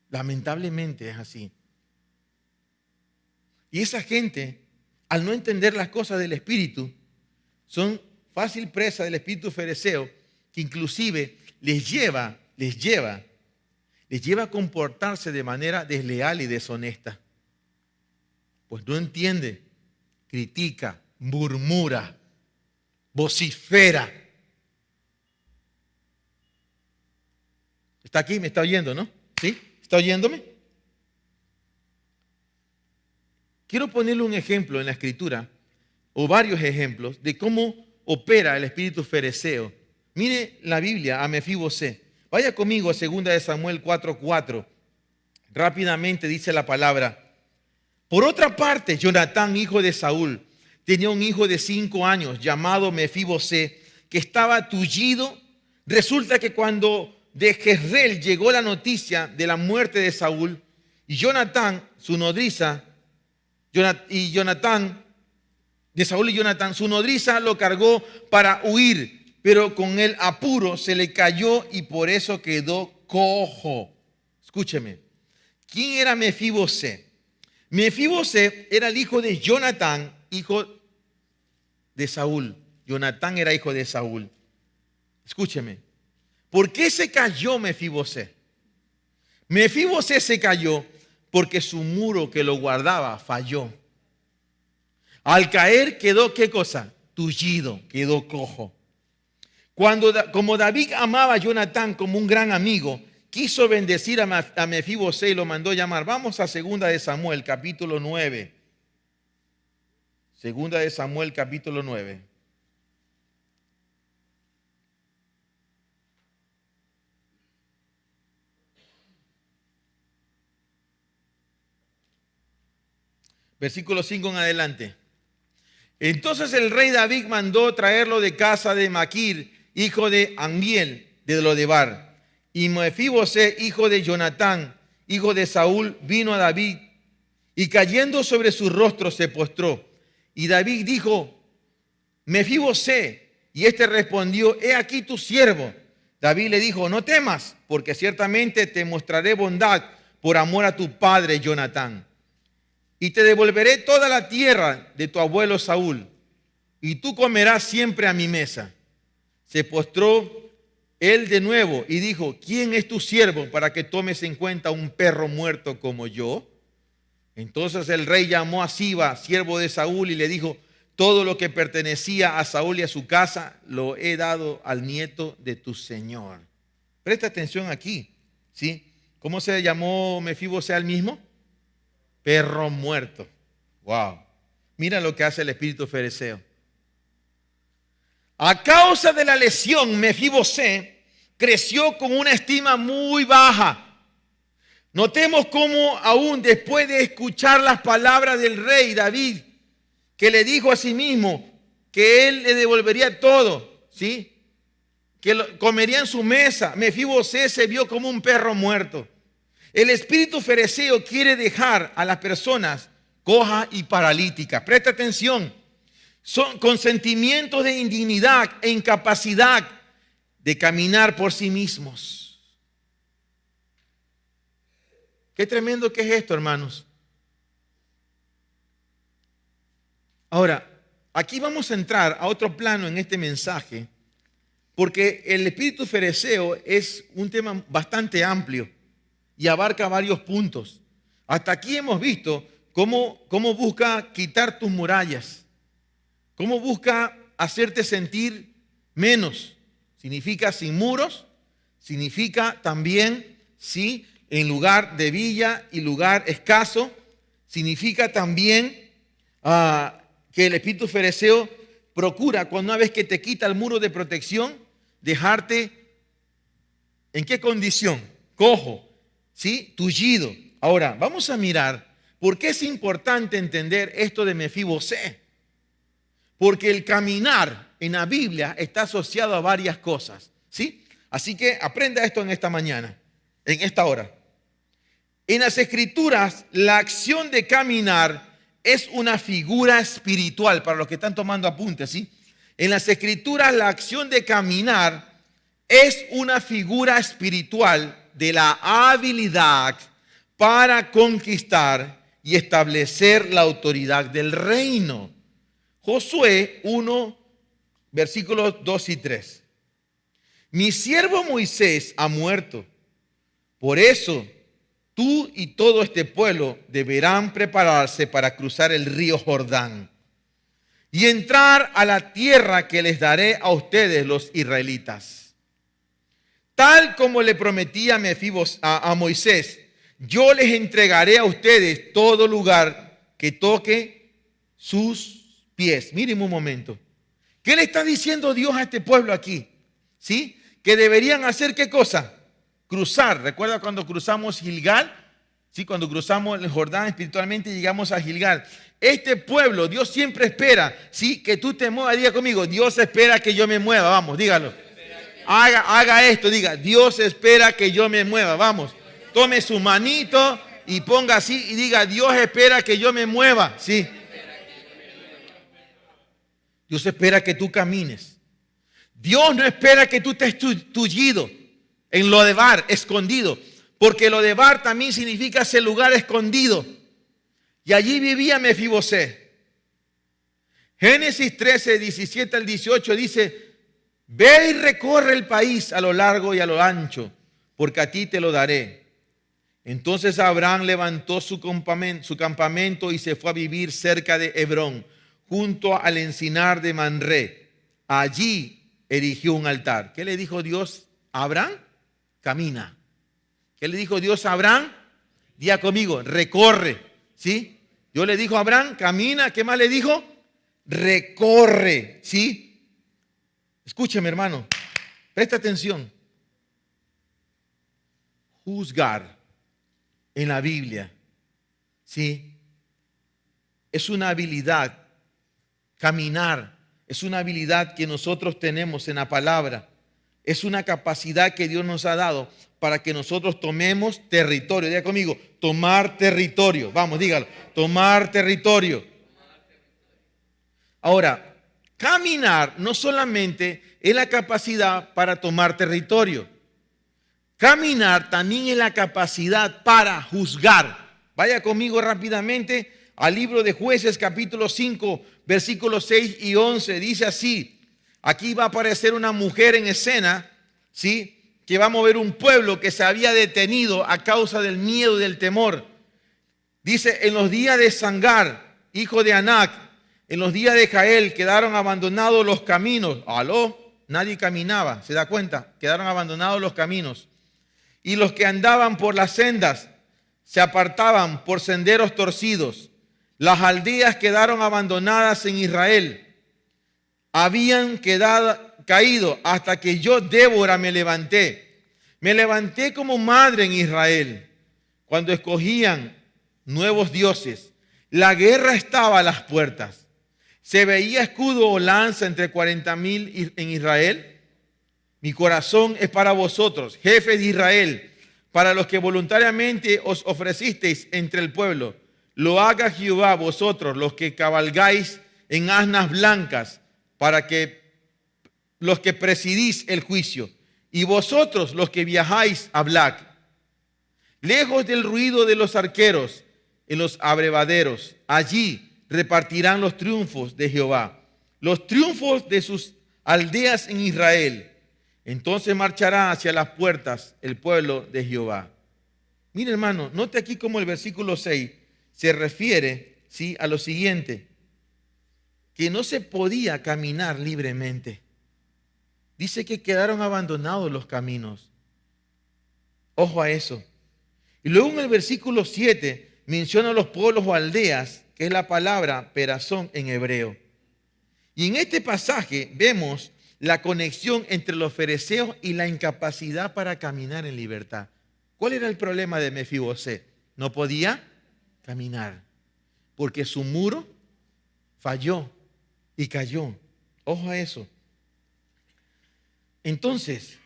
Lamentablemente es así. Y esa gente, al no entender las cosas del Espíritu, son fácil presa del espíritu fereceo, que inclusive les lleva a comportarse de manera desleal y deshonesta. Pues no entiende, critica, murmura, vocifera. ¿Está aquí? ¿Me está oyendo, no? ¿Sí? ¿Está oyéndome? Quiero ponerle un ejemplo en la Escritura, o varios ejemplos, de cómo opera el espíritu fereceo. Mire la Biblia a Mefibosé. Vaya conmigo a 2 Samuel 4:4. Rápidamente dice la palabra. Por otra parte, Jonatán, hijo de Saúl, tenía un hijo de 5 años llamado Mefibosé, que estaba tullido. Resulta que cuando de Jezreel llegó la noticia de la muerte de Saúl, y Jonatán, su nodriza, su nodriza lo cargó para huir, pero con el apuro se le cayó y por eso quedó cojo. Escúcheme, ¿quién era Mefibosé? Mefibosé era el hijo de Jonatán, hijo de Saúl. Jonatán era hijo de Saúl. Escúcheme, ¿por qué se cayó Mefibosé? Mefibosé se cayó porque su muro que lo guardaba falló. Al caer quedó, ¿qué cosa? Tullido, quedó cojo. Como David amaba a Jonatán como un gran amigo, quiso bendecir a Mefibosé y lo mandó llamar. Vamos a 2 Samuel, capítulo 9. 2 Samuel, capítulo 9. Versículo 5 en adelante. Entonces el rey David mandó traerlo de casa de Maquir, hijo de Amiel, de Lodebar. Y Mefibosé, hijo de Jonatán, hijo de Saúl, vino a David y cayendo sobre su rostro se postró. Y David dijo, Mefibosé, y éste respondió, he aquí tu siervo. David le dijo, no temas, porque ciertamente te mostraré bondad por amor a tu padre Jonatán. Y te devolveré toda la tierra de tu abuelo Saúl, y tú comerás siempre a mi mesa. Se postró él de nuevo y dijo, ¿quién es tu siervo para que tomes en cuenta un perro muerto como yo? Entonces el rey llamó a Siba, siervo de Saúl, y le dijo, todo lo que pertenecía a Saúl y a su casa lo he dado al nieto de tu señor. Presta atención aquí, ¿sí? ¿Cómo se llamó Mefibosé al mismo? Perro muerto. Wow. Mira lo que hace el espíritu fereceo. A causa de la lesión, Mefibosé creció con una estima muy baja. Notemos cómo aún después de escuchar las palabras del rey David, que le dijo a sí mismo que él le devolvería todo, ¿sí?, que comería en su mesa, Mefibosé se vio como un perro muerto. El espíritu fereceo quiere dejar a las personas cojas y paralíticas. Presta atención. Son con sentimientos de indignidad e incapacidad de caminar por sí mismos. Qué tremendo que es esto, hermanos. Ahora, aquí vamos a entrar a otro plano en este mensaje, porque el espíritu fereceo es un tema bastante amplio y abarca varios puntos. Hasta aquí hemos visto cómo busca quitar tus murallas, cómo busca hacerte sentir menos. Significa sin muros, significa también, sí, en lugar de villa y lugar escaso, significa también que el espíritu fereceo procura, cuando una vez que te quita el muro de protección, dejarte ¿en qué condición? Cojo, ¿sí? Tullido. Ahora, vamos a mirar por qué es importante entender esto de Mefibosé. Porque el caminar en la Biblia está asociado a varias cosas, ¿sí? Así que aprenda esto en esta mañana, en esta hora. En las Escrituras, la acción de caminar es una figura espiritual, para los que están tomando apuntes, ¿sí? En las Escrituras, la acción de caminar es una figura espiritual de la habilidad para conquistar y establecer la autoridad del reino. Josué 1, versículos 2 y 3. Mi siervo Moisés ha muerto. Por eso, tú y todo este pueblo deberán prepararse para cruzar el río Jordán y entrar a la tierra que les daré a ustedes, los israelitas. Tal como le prometí a Moisés, yo les entregaré a ustedes todo lugar que toque sus pies. Miren un momento. ¿Qué le está diciendo Dios a este pueblo aquí? ¿Sí? Que deberían hacer ¿qué cosa? Cruzar. ¿Recuerda cuando cruzamos Gilgal? Sí, cuando cruzamos el Jordán espiritualmente llegamos a Gilgal. Este pueblo, Dios siempre espera, ¿sí? Que tú te muevas. Diga conmigo, Dios espera que yo me mueva. Vamos, dígalo. Haga esto, diga, Dios espera que yo me mueva. Vamos, tome su manito y ponga así y diga, Dios espera que yo me mueva. Sí. Dios espera que tú camines. Dios no espera que tú estés tullido en Lodebar, escondido. Porque Lodebar también significa ese lugar escondido. Y allí vivía Mefibosé. Génesis 13, 17 al 18 dice, ve y recorre el país a lo largo y a lo ancho, porque a ti te lo daré. Entonces Abraham levantó su campamento y se fue a vivir cerca de Hebrón, junto al encinar de Manré. Allí erigió un altar. ¿Qué le dijo Dios a Abraham? Camina. ¿Qué le dijo Dios a Abraham? Diga conmigo, recorre. ¿Sí? Dios le dijo a Abraham, camina. ¿Qué más le dijo? Recorre. ¿Sí? Escúcheme, hermano. Presta atención. Juzgar en la Biblia, ¿sí? Es una habilidad. Caminar es una habilidad que nosotros tenemos en la palabra. Es una capacidad que Dios nos ha dado para que nosotros tomemos territorio. Diga conmigo, tomar territorio. Vamos, dígalo, tomar territorio. Ahora, caminar no solamente es la capacidad para tomar territorio. Caminar también es la capacidad para juzgar. Vaya conmigo rápidamente al libro de Jueces, capítulo 5, versículos 6 y 11. Dice así, aquí va a aparecer una mujer en escena, ¿sí? Que va a mover un pueblo que se había detenido a causa del miedo y del temor. Dice, en los días de Sangar, hijo de Anac, en los días de Jael, quedaron abandonados los caminos. ¿Aló? Nadie caminaba, ¿se da cuenta? Quedaron abandonados los caminos. Y los que andaban por las sendas se apartaban por senderos torcidos. Las aldeas quedaron abandonadas en Israel. Habían caído hasta que yo, Débora, me levanté. Me levanté como madre en Israel cuando escogían nuevos dioses. La guerra estaba a las puertas. Se veía escudo o lanza entre 40,000 en Israel. Mi corazón es para vosotros, jefes de Israel, para los que voluntariamente os ofrecisteis entre el pueblo. Lo haga Jehová, vosotros, los que cabalgáis en asnas blancas, para que los que presidís el juicio, y vosotros, los que viajáis a Blac, lejos del ruido de los arqueros en los abrevaderos, allí repartirán los triunfos de Jehová, los triunfos de sus aldeas en Israel. Entonces marchará hacia las puertas el pueblo de Jehová. Mire, hermano, note aquí como el versículo 6 se refiere, ¿sí?, a lo siguiente, que no se podía caminar libremente. Dice que quedaron abandonados los caminos. Ojo a eso. Y luego en el versículo 7 menciona los pueblos o aldeas, que es la palabra perazón en hebreo. Y en este pasaje vemos la conexión entre los fereceos y la incapacidad para caminar en libertad. ¿Cuál era el problema de Mefiboset? No podía caminar porque su muro falló y cayó. Ojo a eso. Entonces,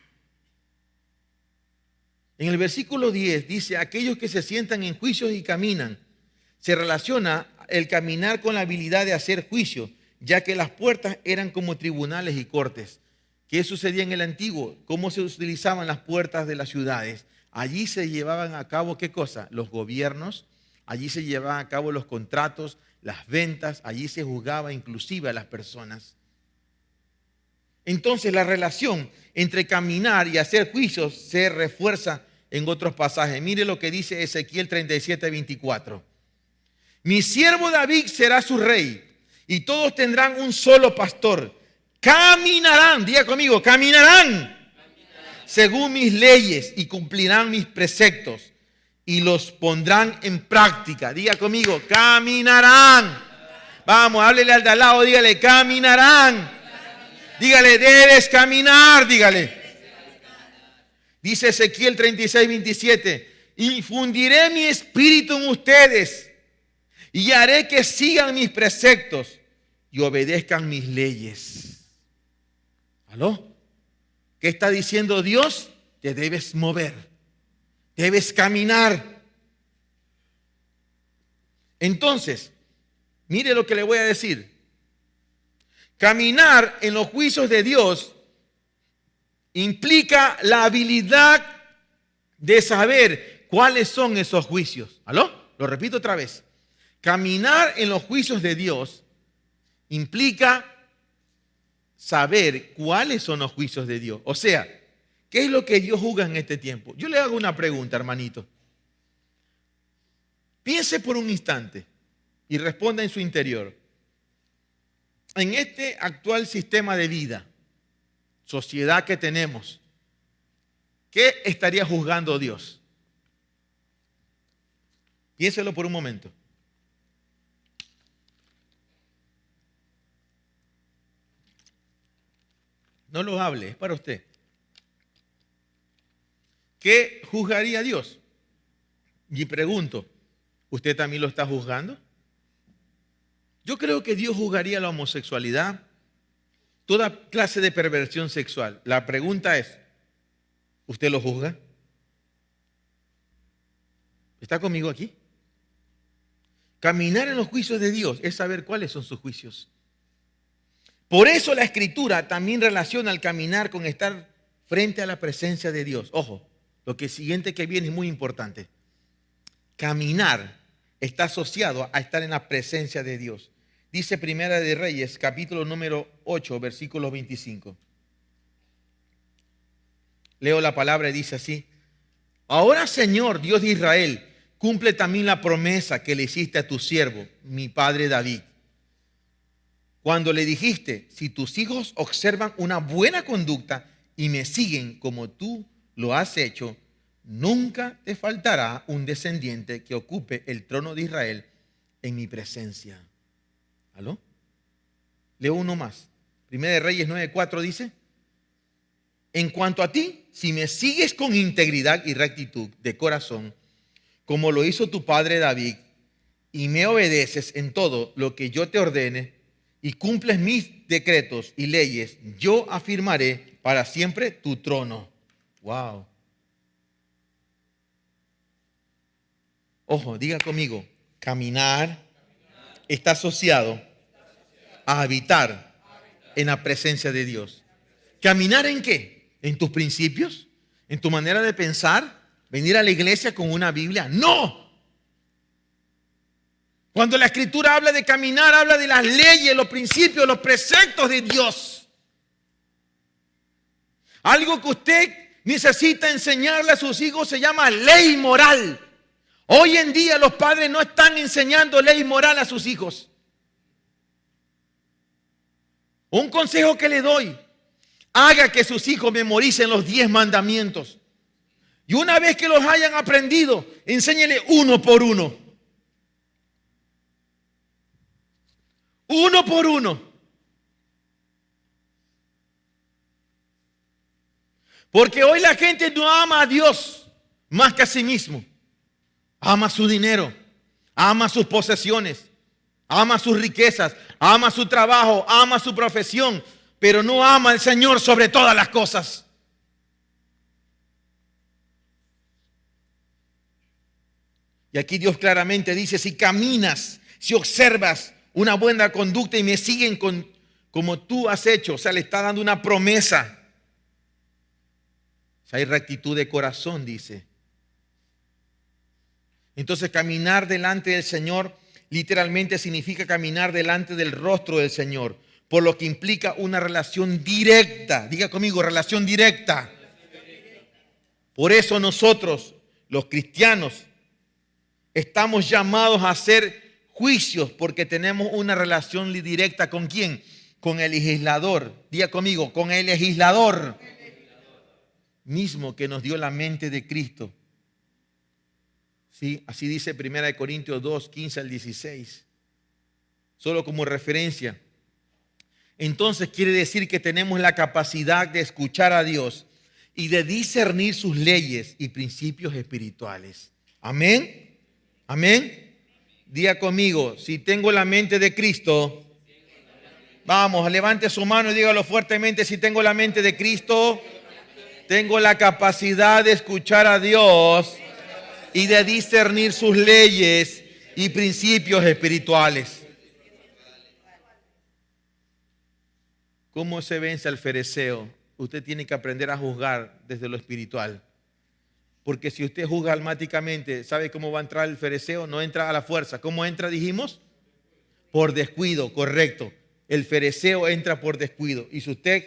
en el versículo 10 dice, aquellos que se sientan en juicios y caminan. Se relaciona el caminar con la habilidad de hacer juicio, ya que las puertas eran como tribunales y cortes. ¿Qué sucedía en el antiguo? ¿Cómo se utilizaban las puertas de las ciudades? Allí se llevaban a cabo, ¿qué cosa? Los gobiernos, allí se llevaban a cabo los contratos, las ventas, allí se juzgaba inclusive a las personas. Entonces la relación entre caminar y hacer juicios se refuerza en otros pasajes. Mire lo que dice Ezequiel 37:24. Mi siervo David será su rey y todos tendrán un solo pastor. Caminarán, diga conmigo, caminarán según mis leyes y cumplirán mis preceptos y los pondrán en práctica. Diga conmigo, caminarán. Vamos, háblele al de al lado, dígale, caminarán. Dígale, debes caminar, dígale. Dice Ezequiel 36:27, infundiré mi espíritu en ustedes y haré que sigan mis preceptos y obedezcan mis leyes. ¿Aló? ¿Qué está diciendo Dios? Te debes mover, debes caminar. Entonces, mire lo que le voy a decir. Caminar en los juicios de Dios implica la habilidad de saber cuáles son esos juicios. ¿Aló? Lo repito otra vez. Caminar en los juicios de Dios implica saber cuáles son los juicios de Dios. O sea, ¿qué es lo que Dios juzga en este tiempo? Yo le hago una pregunta, hermanito. Piense por un instante y responda en su interior. En este actual sistema de vida, sociedad que tenemos, ¿qué estaría juzgando Dios? Piénselo por un momento. No lo hable, es para usted. ¿Qué juzgaría Dios? Y pregunto, ¿usted también lo está juzgando? Yo creo que Dios juzgaría la homosexualidad, toda clase de perversión sexual. La pregunta es, ¿usted lo juzga? ¿Está conmigo aquí? Caminar en los juicios de Dios es saber cuáles son sus juicios. Por eso la Escritura también relaciona el caminar con estar frente a la presencia de Dios. Ojo, lo que siguiente que viene es muy importante. Caminar está asociado a estar en la presencia de Dios. Dice Primera de Reyes, capítulo número 8, versículo 25. Leo la palabra y dice así. Ahora, Señor, Dios de Israel, cumple también la promesa que le hiciste a tu siervo, mi padre David. Cuando le dijiste, si tus hijos observan una buena conducta y me siguen como tú lo has hecho, nunca te faltará un descendiente que ocupe el trono de Israel en mi presencia. ¿Aló? Leo uno más. Primera de Reyes 9:4 dice, en cuanto a ti, si me sigues con integridad y rectitud de corazón, como lo hizo tu padre David, y me obedeces en todo lo que yo te ordene, y cumples mis decretos y leyes, yo afirmaré para siempre tu trono. Wow. Ojo, diga conmigo, caminar está asociado a habitar en la presencia de Dios. ¿Caminar en qué? ¿En tus principios? ¿En tu manera de pensar? ¿Venir a la iglesia con una Biblia? ¡No! Cuando la Escritura habla de caminar, habla de las leyes, los principios, los preceptos de Dios. Algo que usted necesita enseñarle a sus hijos se llama ley moral. Hoy en día los padres no están enseñando ley moral a sus hijos. Un consejo que le doy, haga que sus hijos memoricen los 10 mandamientos. Y una vez que los hayan aprendido, enséñele uno por uno. Uno por uno. Porque hoy la gente no ama a Dios. más que a sí mismo. Ama su dinero, ama sus posesiones, ama sus riquezas, ama su trabajo, ama su profesión, pero no ama al Señor sobre todas las cosas. Y aquí Dios claramente dice, si caminas, si observas una buena conducta y me siguen como tú has hecho, o sea, le está dando una promesa. Si hay rectitud de corazón, dice. Entonces, caminar delante del Señor literalmente significa caminar delante del rostro del Señor, por lo que implica una relación directa. Diga conmigo, relación directa. Por eso nosotros, los cristianos, estamos llamados a hacer juicios porque tenemos una relación directa. ¿Con quién? Con el legislador. Diga conmigo, con el legislador mismo que nos dio la mente de Cristo. ¿Sí? Así dice 1 Corintios 2, 15 al 16. Solo como referencia. Entonces quiere decir que tenemos la capacidad de escuchar a Dios y de discernir sus leyes y principios espirituales. Amén. Amén. Diga conmigo, si tengo la mente de Cristo, vamos, levante su mano y dígalo fuertemente, si tengo la mente de Cristo, tengo la capacidad de escuchar a Dios y de discernir sus leyes y principios espirituales. ¿Cómo se vence al fariseo? Usted tiene que aprender a juzgar desde lo espiritual. Porque si usted juzga almáticamente, ¿sabe cómo va a entrar el fariseo? No entra a la fuerza. ¿Cómo entra, dijimos? Por descuido, correcto. El fariseo entra por descuido. Y si usted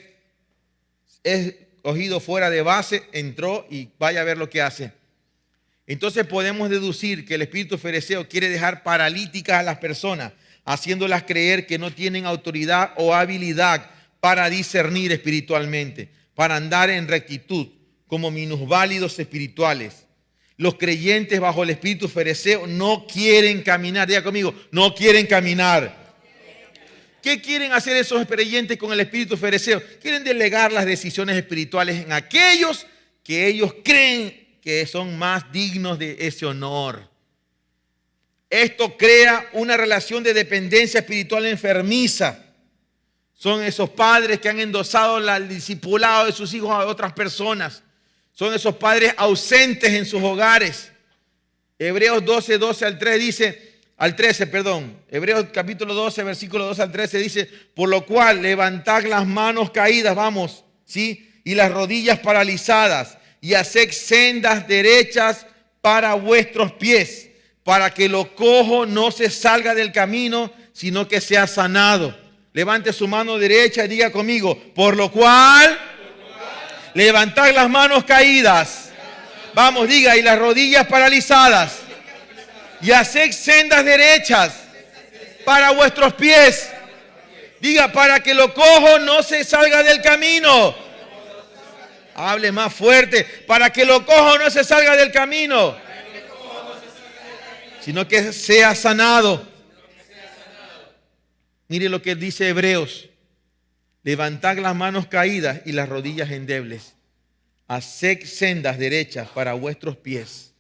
es cogido fuera de base, entró y vaya a ver lo que hace. Entonces podemos deducir que el espíritu fariseo quiere dejar paralíticas a las personas, haciéndolas creer que no tienen autoridad o habilidad para discernir espiritualmente, para andar en rectitud, como minusválidos espirituales. Los creyentes bajo el espíritu fariseo no quieren caminar. Diga conmigo, no quieren caminar. ¿Qué quieren hacer esos creyentes con el espíritu fariseo? Quieren delegar las decisiones espirituales en aquellos que ellos creen que son más dignos de ese honor. Esto crea una relación de dependencia espiritual enfermiza. Son esos padres que han endosado el discipulado de sus hijos a otras personas. Son esos padres ausentes en sus hogares. Hebreos 12, 12 al 3 dice, al 13, perdón. Hebreos capítulo 12, versículo 12 al 13 dice, por lo cual levantad las manos caídas, vamos, ¿sí? Y las rodillas paralizadas, y haced sendas derechas para vuestros pies, para que lo cojo no se salga del camino, sino que sea sanado. Levante su mano derecha y diga conmigo, por lo cual levantad las manos caídas. Vamos, diga, y las rodillas paralizadas. Y haced sendas derechas para vuestros pies. Diga, para que lo cojo no se salga del camino. Hable más fuerte. Para que lo cojo no se salga del camino, sino que sea sanado. Mire lo que dice Hebreos. Levantad las manos caídas y las rodillas endebles. Haced sendas derechas para vuestros pies.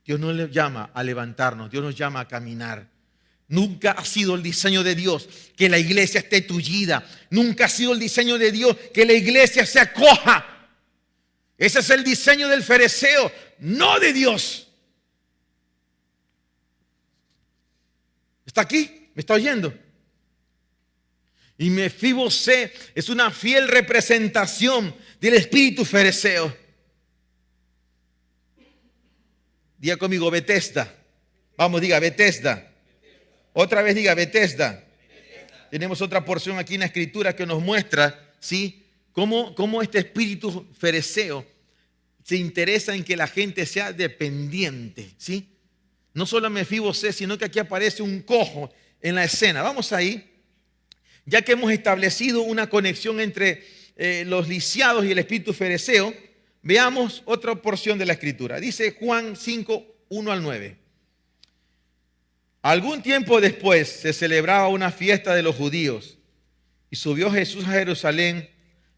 Dios no les llama a levantarnos, Dios nos llama a caminar. Nunca ha sido el diseño de Dios que la iglesia esté tullida. Nunca ha sido el diseño de Dios que la iglesia sea coja. Ese es el diseño del fariseo, no de Dios. ¿Está aquí? ¿Me está oyendo? Y Mefibosé es una fiel representación del espíritu fariseo. Diga conmigo, Betesda. Vamos, diga, Betesda. Otra vez diga, Betesda. Tenemos otra porción aquí en la escritura que nos muestra, ¿sí? Cómo este espíritu fariseo se interesa en que la gente sea dependiente, ¿sí? No solo Mefibosé, sino que aquí aparece un cojo en la escena. Vamos ahí. Ya que hemos establecido una conexión entre los lisiados y el espíritu fariseo, veamos otra porción de la escritura. Dice Juan 5, 1 al 9. Algún tiempo después se celebraba una fiesta de los judíos y subió Jesús a Jerusalén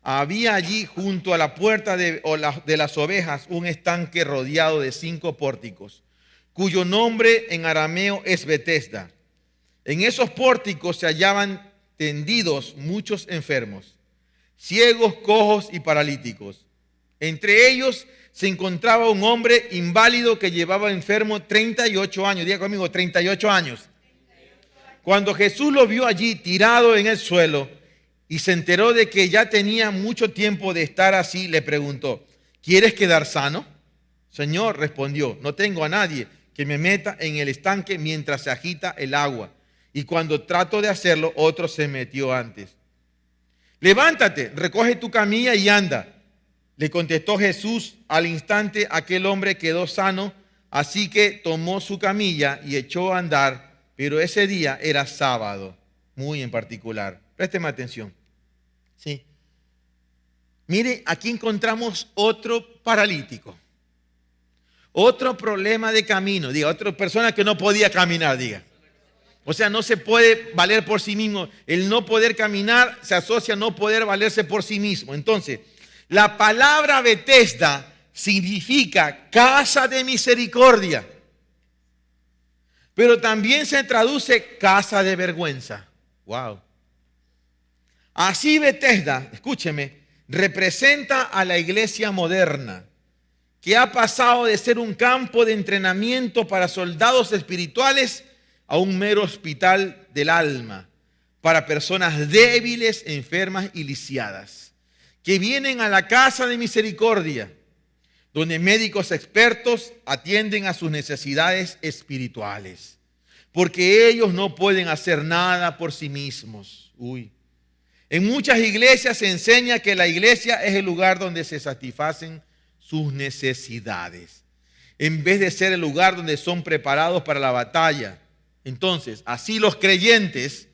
había allí junto a la puerta de las ovejas un estanque rodeado de 5 pórticos, cuyo nombre en arameo es Betesda. En esos pórticos se hallaban tendidos muchos enfermos, ciegos, cojos y paralíticos. Entre ellos se encontraba un hombre inválido que llevaba enfermo 38 años. Diga conmigo, 38 años. Cuando Jesús lo vio allí tirado en el suelo y se enteró de que ya tenía mucho tiempo de estar así, le preguntó: ¿quieres quedar sano? Señor, respondió, no tengo a nadie que me meta en el estanque mientras se agita el agua. Y cuando trato de hacerlo, otro se metió antes. Levántate, recoge tu camilla y anda. Le contestó Jesús. Al instante aquel hombre quedó sano, así que tomó su camilla y echó a andar. Pero ese día era sábado, muy en particular. Présteme atención. Sí. Mire, aquí encontramos otro paralítico. Otro problema de camino. Diga, otra persona que no podía caminar, diga. O sea, no se puede valer por sí mismo. El no poder caminar se asocia a no poder valerse por sí mismo. Entonces, la palabra Betesda significa casa de misericordia, pero también se traduce casa de vergüenza. Wow. Así Betesda, escúcheme, representa a la iglesia moderna, que ha pasado de ser un campo de entrenamiento para soldados espirituales a un mero hospital del alma para personas débiles, enfermas y lisiadas, que vienen a la casa de misericordia, donde médicos expertos atienden a sus necesidades espirituales, porque ellos no pueden hacer nada por sí mismos. En muchas iglesias se enseña que la iglesia es el lugar donde se satisfacen sus necesidades, en vez de ser el lugar donde son preparados para la batalla. Entonces, así los creyentes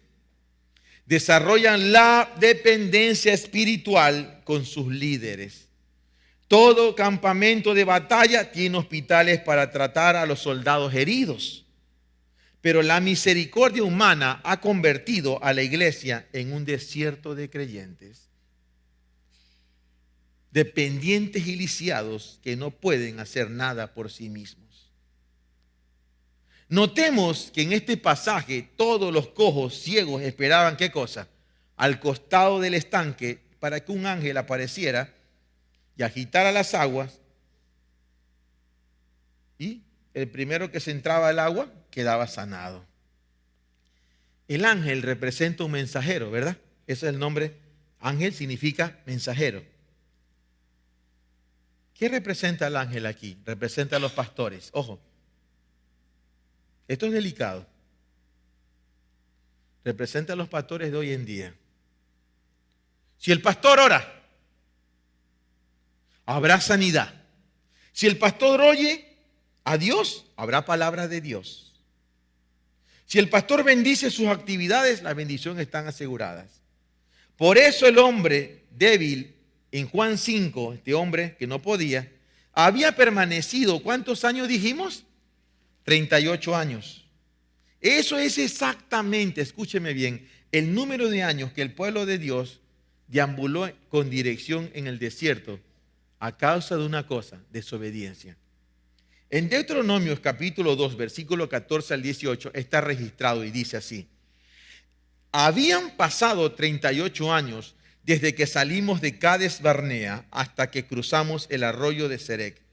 desarrollan la dependencia espiritual con sus líderes. Todo campamento de batalla tiene hospitales para tratar a los soldados heridos, pero la misericordia humana ha convertido a la iglesia en un desierto de creyentes, dependientes y lisiados que no pueden hacer nada por sí mismos. Notemos que en este pasaje todos los cojos ciegos esperaban, ¿qué cosa? Al costado del estanque para que un ángel apareciera y agitara las aguas, y el primero que se entraba al agua quedaba sanado. El ángel representa un mensajero, ¿verdad? Ese es el nombre. Ángel significa mensajero. ¿Qué representa el ángel aquí? Representa a los pastores. Ojo. Esto es delicado. Representa a los pastores de hoy en día. Si el pastor ora, habrá sanidad. Si el pastor oye a Dios, habrá palabra de Dios. Si el pastor bendice sus actividades, las bendiciones están aseguradas. Por eso el hombre débil en Juan 5, este hombre que no podía, había permanecido, ¿cuántos años dijimos? 38 años. Eso es exactamente, escúcheme bien, el número de años que el pueblo de Dios deambuló con dirección en el desierto a causa de una cosa: desobediencia. En Deuteronomios capítulo 2, versículo 14 al 18 está registrado y dice así: habían pasado 38 años desde que salimos de Cades Barnea hasta que cruzamos el arroyo de Serec.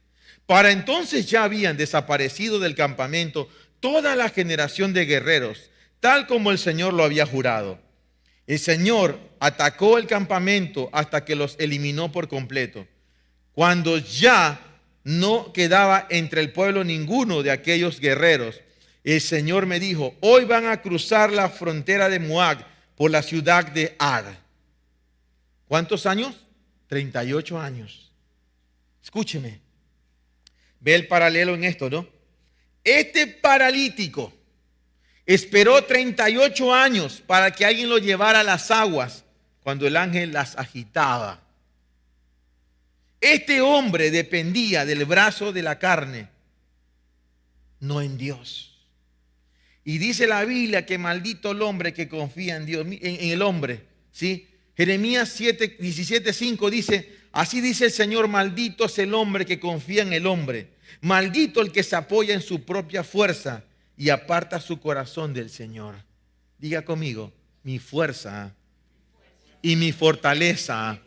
Para entonces ya habían desaparecido del campamento toda la generación de guerreros, tal como el Señor lo había jurado. El Señor atacó el campamento hasta que los eliminó por completo. Cuando ya no quedaba entre el pueblo ninguno de aquellos guerreros, el Señor me dijo: hoy van a cruzar la frontera de Moab por la ciudad de Ad. ¿Cuántos años? 38 años. Escúcheme. Ve el paralelo en esto, ¿no? Este paralítico esperó 38 años para que alguien lo llevara a las aguas cuando el ángel las agitaba. Este hombre dependía del brazo de la carne, no en Dios. Y dice la Biblia que maldito el hombre que confía en Dios, en el hombre, ¿sí? Jeremías 17:5 dice, así dice el Señor, maldito es el hombre que confía en el hombre, maldito el que se apoya en su propia fuerza y aparta su corazón del Señor. Diga conmigo, mi fuerza y mi fortaleza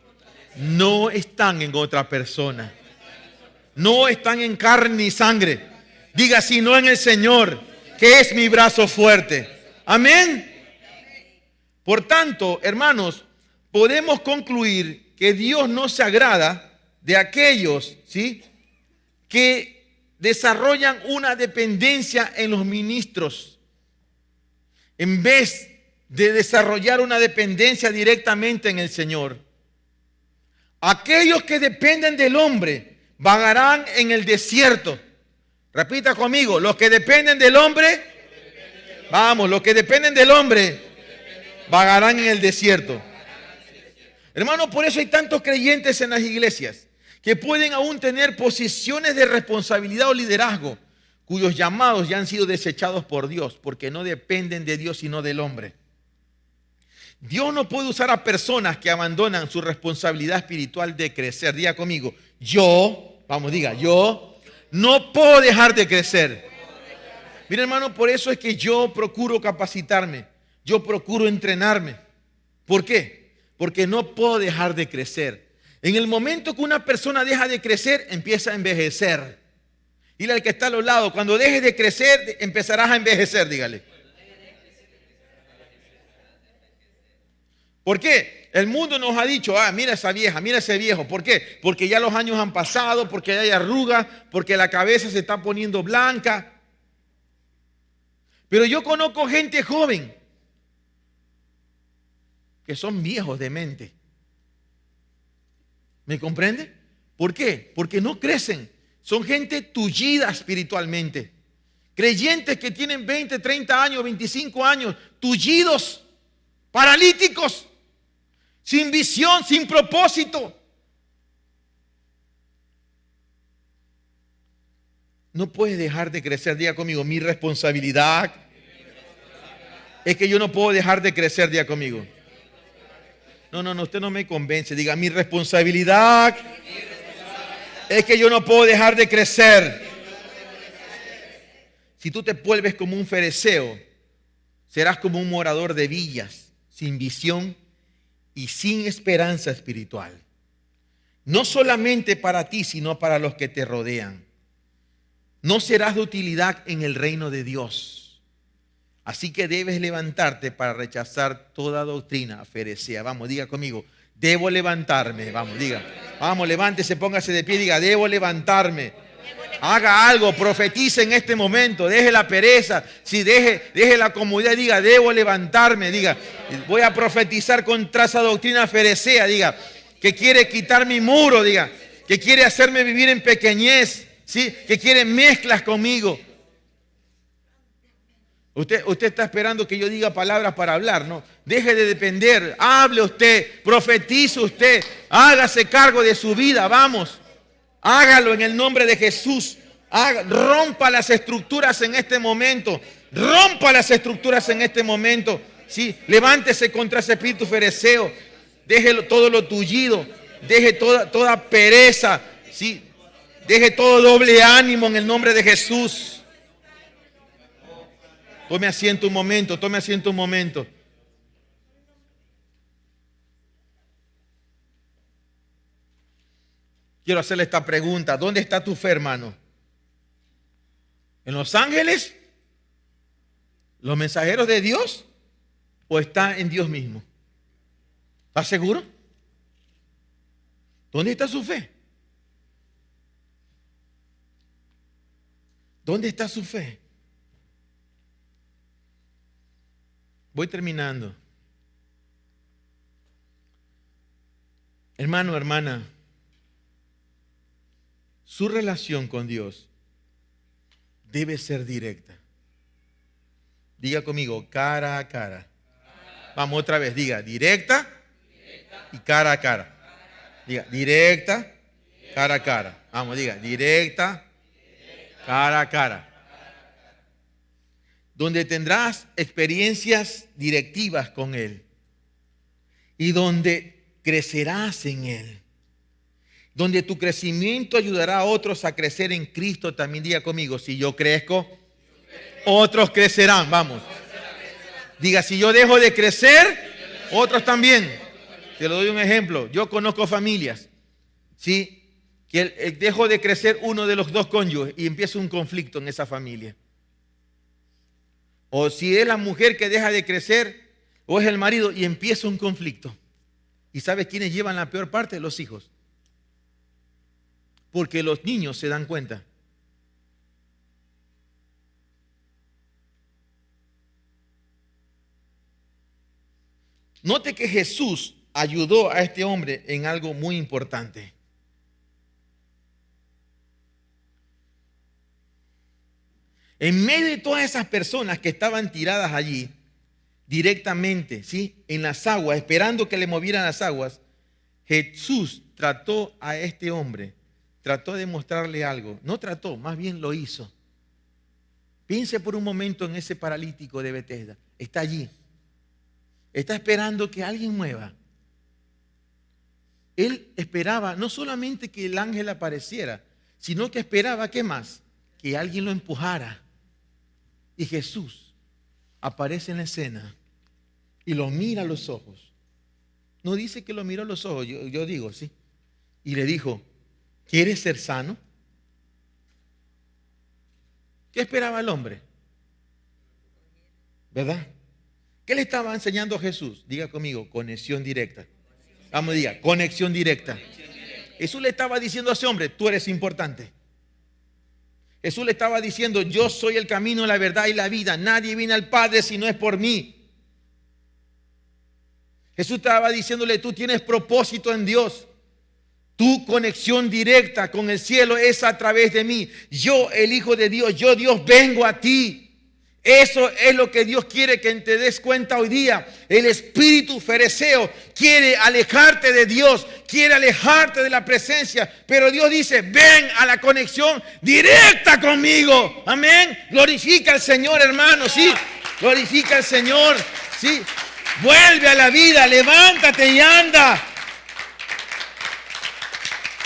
no están en otra persona, no están en carne y sangre. Diga, sino en el Señor, que es mi brazo fuerte. Amén. Por tanto, hermanos, podemos concluir que Dios no se agrada de aquellos, ¿sí?, que desarrollan una dependencia en los ministros, en vez de desarrollar una dependencia directamente en el Señor. Aquellos que dependen del hombre vagarán en el desierto. Repita conmigo, los que dependen del hombre, vamos, los que dependen del hombre vagarán en el desierto. Hermano, por eso hay tantos creyentes en las iglesias que pueden aún tener posiciones de responsabilidad o liderazgo, cuyos llamados ya han sido desechados por Dios, porque no dependen de Dios sino del hombre. Dios no puede usar a personas que abandonan su responsabilidad espiritual de crecer. Diga conmigo, yo no puedo dejar de crecer. Mira, hermano, por eso es que yo procuro capacitarme, yo procuro entrenarme. ¿Por qué? Porque no puedo dejar de crecer. En el momento que una persona deja de crecer, empieza a envejecer. Dile al que está a los lados, cuando dejes de crecer, empezarás a envejecer, dígale. ¿Por qué? El mundo nos ha dicho, mira esa vieja, mira ese viejo. ¿Por qué? Porque ya los años han pasado, porque hay arrugas, porque la cabeza se está poniendo blanca. Pero yo conozco gente joven que son viejos de mente. ¿Me comprende? ¿Por qué? Porque no crecen. Son gente tullida espiritualmente. Creyentes que tienen 20, 30 años, 25 años, tullidos, paralíticos, sin visión, sin propósito. No puedes dejar de crecer. Diga conmigo, mi responsabilidad es que yo no puedo dejar de crecer. Diga conmigo. No, usted no me convence. Diga, mi responsabilidad es que yo no puedo dejar de crecer. Si tú te vuelves como un fariseo, serás como un morador de villas, sin visión y sin esperanza espiritual. No solamente para ti, sino para los que te rodean. No serás de utilidad en el reino de Dios. Así que debes levantarte para rechazar toda doctrina farisea. Vamos, diga conmigo, debo levantarme. Vamos, diga. Vamos, levántese, póngase de pie, diga, debo levantarme. Haga algo, profetice en este momento, deje la pereza, si deje la comodidad, diga, debo levantarme, diga, voy a profetizar contra esa doctrina farisea, diga, que quiere quitar mi muro, diga, que quiere hacerme vivir en pequeñez, ¿sí? Que quiere mezclas conmigo. Usted está esperando que yo diga palabras para hablar, ¿no? Deje de depender, hable usted, profetice usted, hágase cargo de su vida, vamos. Hágalo en el nombre de Jesús. Rompa las estructuras en este momento. Rompa las estructuras en este momento. ¿Sí? Levántese contra ese espíritu fariseo. Deje todo lo tullido. Deje toda pereza. ¿Sí? Deje todo doble ánimo en el nombre de Jesús. Tome asiento un momento. Tome asiento un momento. Quiero hacerle esta pregunta. ¿Dónde está tu fe, hermano? ¿En los ángeles? ¿Los mensajeros de Dios? ¿O está en Dios mismo? ¿Estás seguro? ¿Dónde está su fe? ¿Dónde está su fe? Voy terminando. Hermano, hermana, su relación con Dios debe ser directa. Diga conmigo, cara a cara. Vamos otra vez, diga, directa y cara a cara. Diga, directa, cara a cara. Vamos, diga, directa, cara a cara. Donde tendrás experiencias directivas con Él. y donde crecerás en Él. Donde tu crecimiento ayudará a otros a crecer en Cristo. También diga conmigo, si yo crezco, otros crecerán. Vamos. Diga, si yo dejo de crecer, otros también. Te lo doy un ejemplo. Yo conozco familias, ¿sí?, que dejo de crecer uno de los dos cónyuges y empieza un conflicto en esa familia. O si es la mujer que deja de crecer, o es el marido, y empieza un conflicto. ¿Y sabes quiénes llevan la peor parte? Los hijos. Porque los niños se dan cuenta. Note que Jesús ayudó a este hombre en algo muy importante. En medio de todas esas personas que estaban tiradas allí, directamente, ¿sí?, en las aguas, esperando que le movieran las aguas, Jesús trató a este hombre, trató de mostrarle algo. No trató, más bien lo hizo. Piense por un momento en ese paralítico de Betesda. Está allí. Está esperando que alguien mueva. Él esperaba no solamente que el ángel apareciera, sino que esperaba, ¿qué más? Que alguien lo empujara. Y Jesús aparece en la escena y lo mira a los ojos. No dice que lo miró a los ojos, yo digo, sí. Y le dijo, ¿quieres ser sano? ¿Qué esperaba el hombre? ¿Verdad? ¿Qué le estaba enseñando Jesús? Diga conmigo, conexión directa. Vamos, diga, conexión directa. Jesús le estaba diciendo a ese hombre, tú eres importante. Jesús le estaba diciendo, yo soy el camino, la verdad y la vida. Nadie viene al Padre si no es por mí. Jesús estaba diciéndole, tú tienes propósito en Dios. Tu conexión directa con el cielo es a través de mí. Yo, el Hijo de Dios, yo Dios vengo a ti. Eso es lo que Dios quiere que te des cuenta hoy día. El espíritu fereceo quiere alejarte de Dios, quiere alejarte de la presencia. Pero Dios dice, ven a la conexión directa conmigo. Amén. Glorifica al Señor, hermano. Sí, glorifica al Señor. Sí, vuelve a la vida, levántate y anda.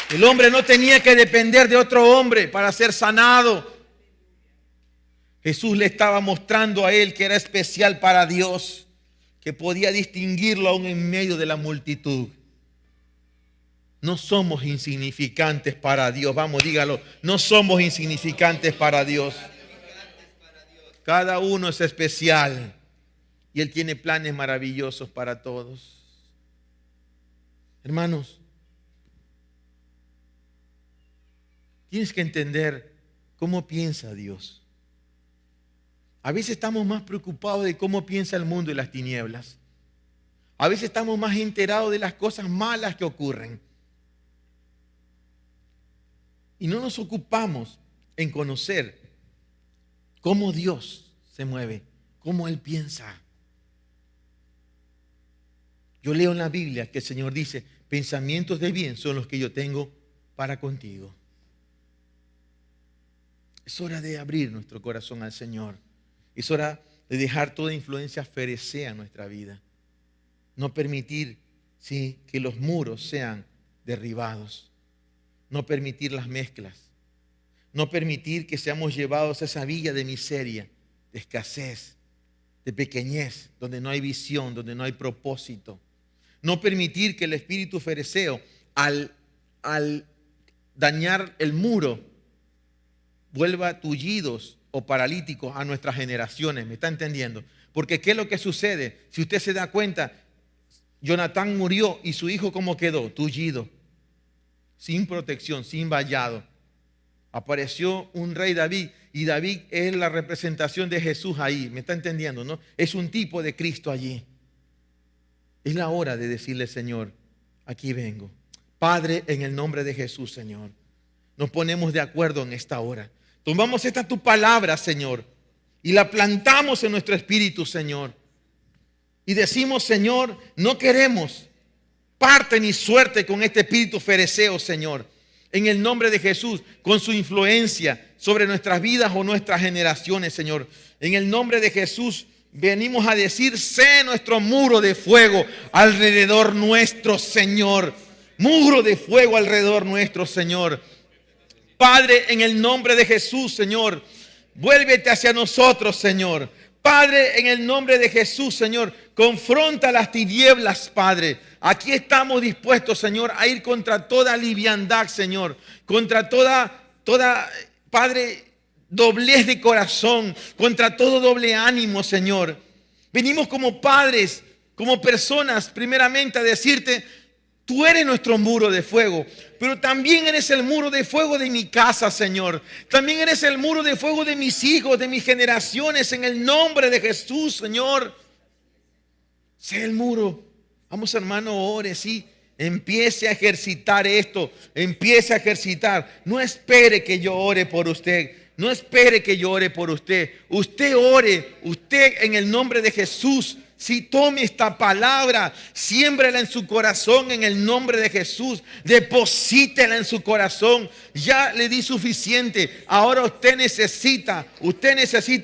El hombre no tenía que depender de otro hombre para ser sanado. Jesús le estaba mostrando a él que era especial para Dios, que podía distinguirlo aún en medio de la multitud. No somos insignificantes para Dios. Vamos, dígalo. No somos insignificantes para Dios. Cada uno es especial y Él tiene planes maravillosos para todos. Hermanos, tienes que entender cómo piensa Dios. A veces estamos más preocupados de cómo piensa el mundo y las tinieblas. A veces estamos más enterados de las cosas malas que ocurren. Y no nos ocupamos en conocer cómo Dios se mueve, cómo Él piensa. Yo leo en la Biblia que el Señor dice, pensamientos de bien son los que yo tengo para contigo. Es hora de abrir nuestro corazón al Señor. Es hora de dejar toda influencia ferecea en nuestra vida. No permitir, sí, que los muros sean derribados. No permitir las mezclas. No permitir que seamos llevados a esa villa de miseria, de escasez, de pequeñez, donde no hay visión, donde no hay propósito. No permitir que el espíritu fereceo, al dañar el muro, vuelva tullidos o paralíticos a nuestras generaciones. ¿Me está entendiendo? Porque ¿qué es lo que sucede? Si usted se da cuenta, Jonatán murió y su hijo ¿cómo quedó? Tullido, sin protección, sin vallado. Apareció un rey David y David es la representación de Jesús ahí. ¿Me está entendiendo? ¿No? Es un tipo de Cristo allí. Es la hora de decirle, Señor, aquí vengo. Padre, en el nombre de Jesús, Señor, nos ponemos de acuerdo en esta hora. Tomamos esta tu palabra, Señor, y la plantamos en nuestro espíritu, Señor. Y decimos, Señor, no queremos parte ni suerte con este espíritu fereceo, Señor. En el nombre de Jesús, con su influencia sobre nuestras vidas o nuestras generaciones, Señor. En el nombre de Jesús, Venimos a decir, sé nuestro muro de fuego alrededor nuestro, Señor. Muro de fuego alrededor nuestro, Señor. Padre, en el nombre de Jesús, Señor, vuélvete hacia nosotros, Señor. Padre, en el nombre de Jesús, Señor, confronta las tinieblas, Padre. Aquí estamos dispuestos, Señor, a ir contra toda liviandad, Señor. Contra toda, Padre, doblez de corazón, contra todo doble ánimo, Señor. Venimos como padres, como personas, primeramente a decirte, tú eres nuestro muro de fuego, pero también eres el muro de fuego de mi casa, Señor. También eres el muro de fuego de mis hijos, de mis generaciones, en el nombre de Jesús, Señor. Sé el muro. Vamos, hermano, ore, sí. Empiece a ejercitar esto. Empiece a ejercitar. No espere que yo ore por usted. No espere que yo ore por usted. Usted ore. Usted en el nombre de Jesús. Si tome esta palabra, siémbrela en su corazón en el nombre de Jesús. Deposítela en su corazón. Ya le di suficiente. Ahora usted necesita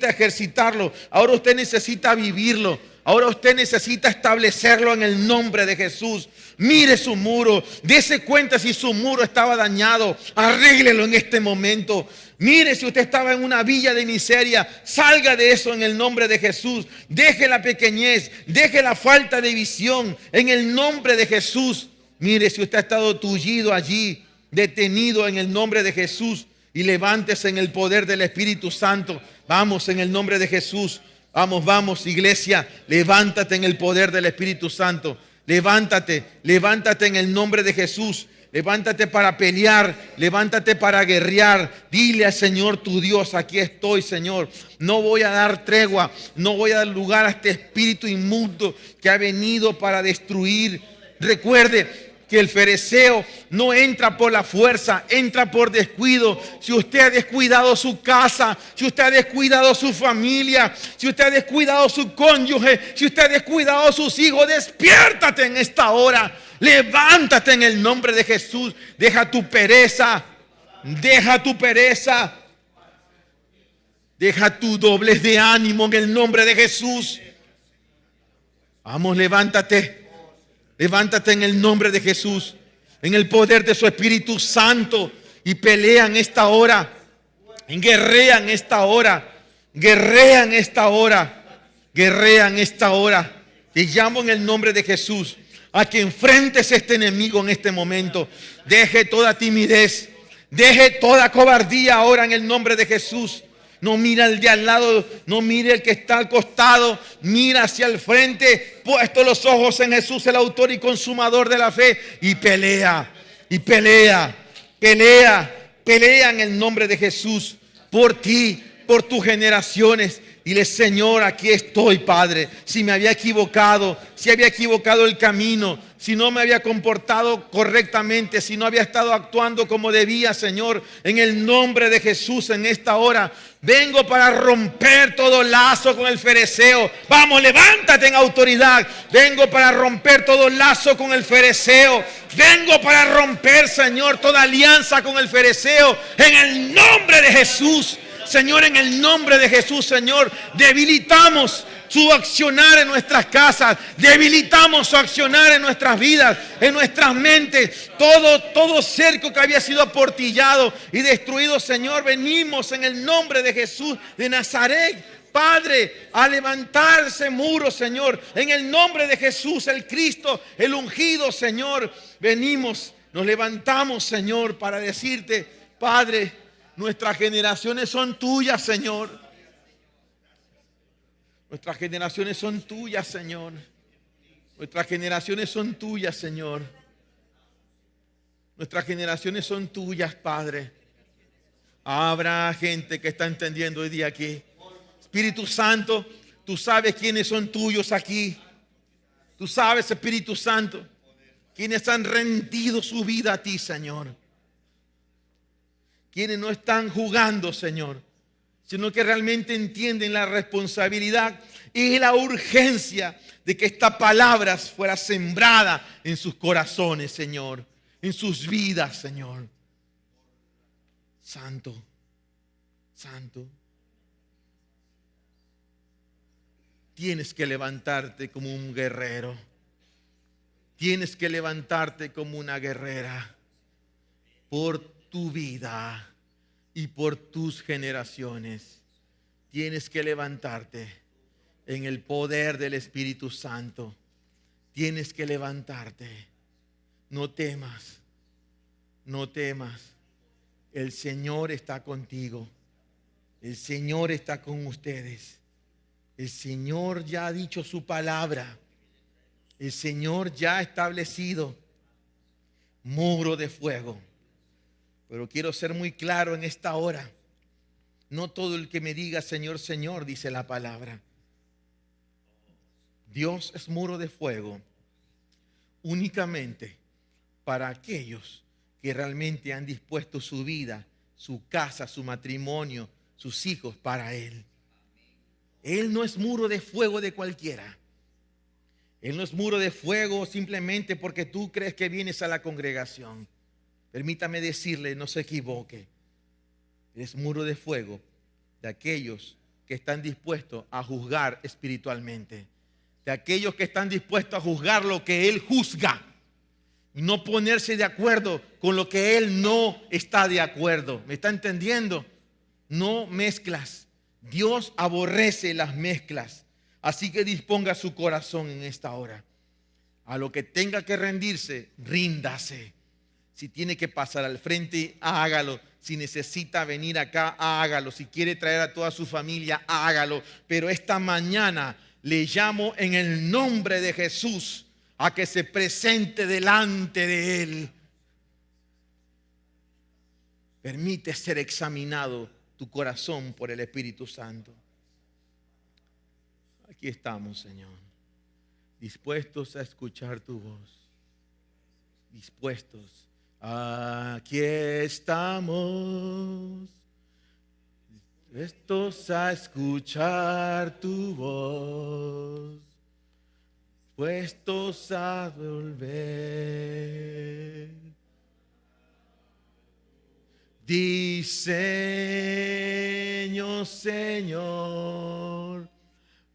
ejercitarlo. Ahora usted necesita vivirlo. Ahora usted necesita establecerlo en el nombre de Jesús. Mire su muro. Dese cuenta si su muro estaba dañado. Arréglelo en este momento. Mire si usted estaba en una villa de miseria. Salga de eso en el nombre de Jesús. Deje la pequeñez. Deje la falta de visión en el nombre de Jesús. Mire si usted ha estado tullido allí, detenido en el nombre de Jesús. Y levántese en el poder del Espíritu Santo. Vamos en el nombre de Jesús. Vamos, iglesia, levántate en el poder del Espíritu Santo. Levántate en el nombre de Jesús. Levántate para pelear, levántate para guerrear. Dile al Señor tu Dios, aquí estoy, Señor. No voy a dar tregua, no voy a dar lugar a este espíritu inmundo que ha venido para destruir. Recuerde que el fariseo no entra por la fuerza, entra por descuido. Si usted ha descuidado su casa, si usted ha descuidado su familia, si usted ha descuidado su cónyuge, si usted ha descuidado sus hijos, despiértate en esta hora. Levántate en el nombre de Jesús. Deja tu pereza. Deja tu pereza. Deja tu doblez de ánimo en el nombre de Jesús. Vamos, levántate. Levántate en el nombre de Jesús, en el poder de su Espíritu Santo, y pelea en esta hora. Guerrea en esta hora. Guerrea en esta hora. Guerrea en esta hora. Te llamo en el nombre de Jesús a que enfrentes a este enemigo en este momento. Deje toda timidez. Deje toda cobardía ahora en el nombre de Jesús. No mira al de al lado, no mire el que está al costado, mira hacia el frente, puesto los ojos en Jesús, el autor y consumador de la fe, y pelea, pelea en el nombre de Jesús, por ti, por tus generaciones. Dile, Señor, aquí estoy, Padre. Si me había equivocado, si había equivocado el camino, si no me había comportado correctamente, si no había estado actuando como debía, Señor, en el nombre de Jesús en esta hora, vengo para romper todo lazo con el fariseo. Vamos, levántate en autoridad. Vengo para romper todo lazo con el fariseo. Vengo para romper, Señor, toda alianza con el fariseo en el nombre de Jesús. Señor, en el nombre de Jesús, Señor, debilitamos su accionar en nuestras casas, debilitamos su accionar en nuestras vidas, en nuestras mentes. Todo cerco que había sido aportillado y destruido, Señor, venimos en el nombre de Jesús de Nazaret, Padre, a levantar ese muro, Señor, en el nombre de Jesús, el Cristo, el ungido, Señor. Venimos, nos levantamos, Señor, para decirte, Padre, nuestras generaciones son tuyas, Señor. Nuestras generaciones son tuyas, Señor. Nuestras generaciones son tuyas, Señor. Nuestras generaciones son tuyas, Padre. Habrá gente que está entendiendo hoy día aquí. Espíritu Santo, tú sabes quiénes son tuyos aquí. Tú sabes, Espíritu Santo, quienes han rendido su vida a ti, Señor. Quienes no están jugando, Señor, sino que realmente entienden la responsabilidad y la urgencia de que esta palabra fuera sembrada en sus corazones, Señor, en sus vidas, Señor. Santo, Santo. tienes que levantarte como un guerrero. Tienes que levantarte como una guerrera por tu vida y por tus generaciones. Tienes que levantarte en el poder del Espíritu Santo. Tienes que levantarte. No temas, no temas. El Señor está contigo. El Señor está con ustedes. El Señor ya ha dicho su palabra. El Señor ya ha establecido muro de fuego. Pero quiero ser muy claro en esta hora. No todo el que me diga Señor, Señor, dice la palabra. Dios es muro de fuego únicamente para aquellos que realmente han dispuesto su vida, su casa, su matrimonio, sus hijos para Él. Él no es muro de fuego de cualquiera. Él no es muro de fuego simplemente porque tú crees que vienes a la congregación. Permítame decirle, no se equivoque. Es muro de fuego de aquellos que están dispuestos a juzgar espiritualmente. De aquellos que están dispuestos a juzgar lo que Él juzga. Y no ponerse de acuerdo con lo que Él no está de acuerdo. ¿Me está entendiendo? No mezclas. Dios aborrece las mezclas. Así que disponga su corazón en esta hora. A lo que tenga que rendirse, ríndase. Si tiene que pasar al frente, hágalo. Si necesita venir acá, hágalo. Si quiere traer a toda su familia, hágalo. Pero esta mañana le llamo en el nombre de Jesús a que se presente delante de Él. Permite ser examinado tu corazón por el Espíritu Santo. Aquí estamos, Señor, dispuestos a escuchar tu voz. Dispuestos. Aquí estamos, dispuestos a escuchar tu voz, dispuestos a volver. Diseño, Señor,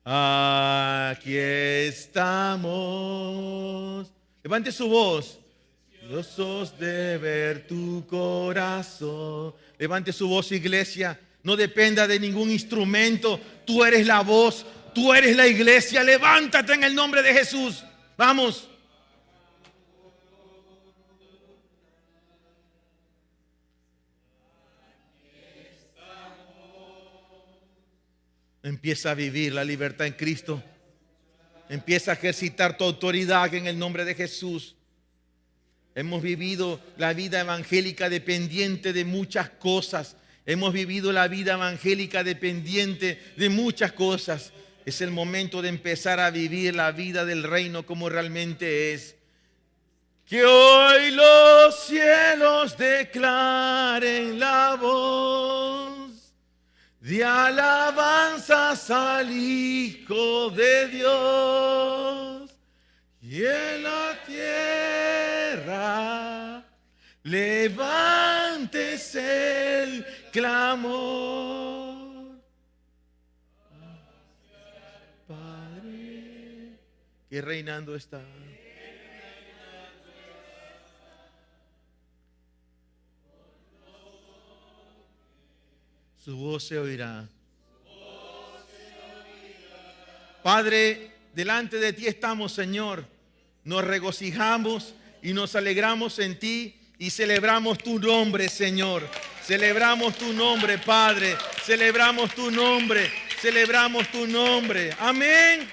aquí estamos. Levante su voz. Deseosos de ver tu corazón. Levante su voz, iglesia. No dependa de ningún instrumento. Tú eres la voz. Tú eres la iglesia. Levántate en el nombre de Jesús. Vamos. Empieza a vivir la libertad en Cristo. Empieza a ejercitar tu autoridad en el nombre de Jesús. Hemos vivido la vida evangélica dependiente de muchas cosas. Hemos vivido la vida evangélica dependiente de muchas cosas. Es el momento de empezar a vivir la vida del reino como realmente es. Que hoy los cielos declaren la voz de alabanzas al Hijo de Dios. Y en la tierra levántese el clamor. Padre, que reinando está. Su voz se oirá. Padre, delante de ti estamos, Señor. Nos regocijamos y nos alegramos en ti y celebramos tu nombre, Señor. Celebramos tu nombre, Padre. Celebramos tu nombre. Celebramos tu nombre. Amén.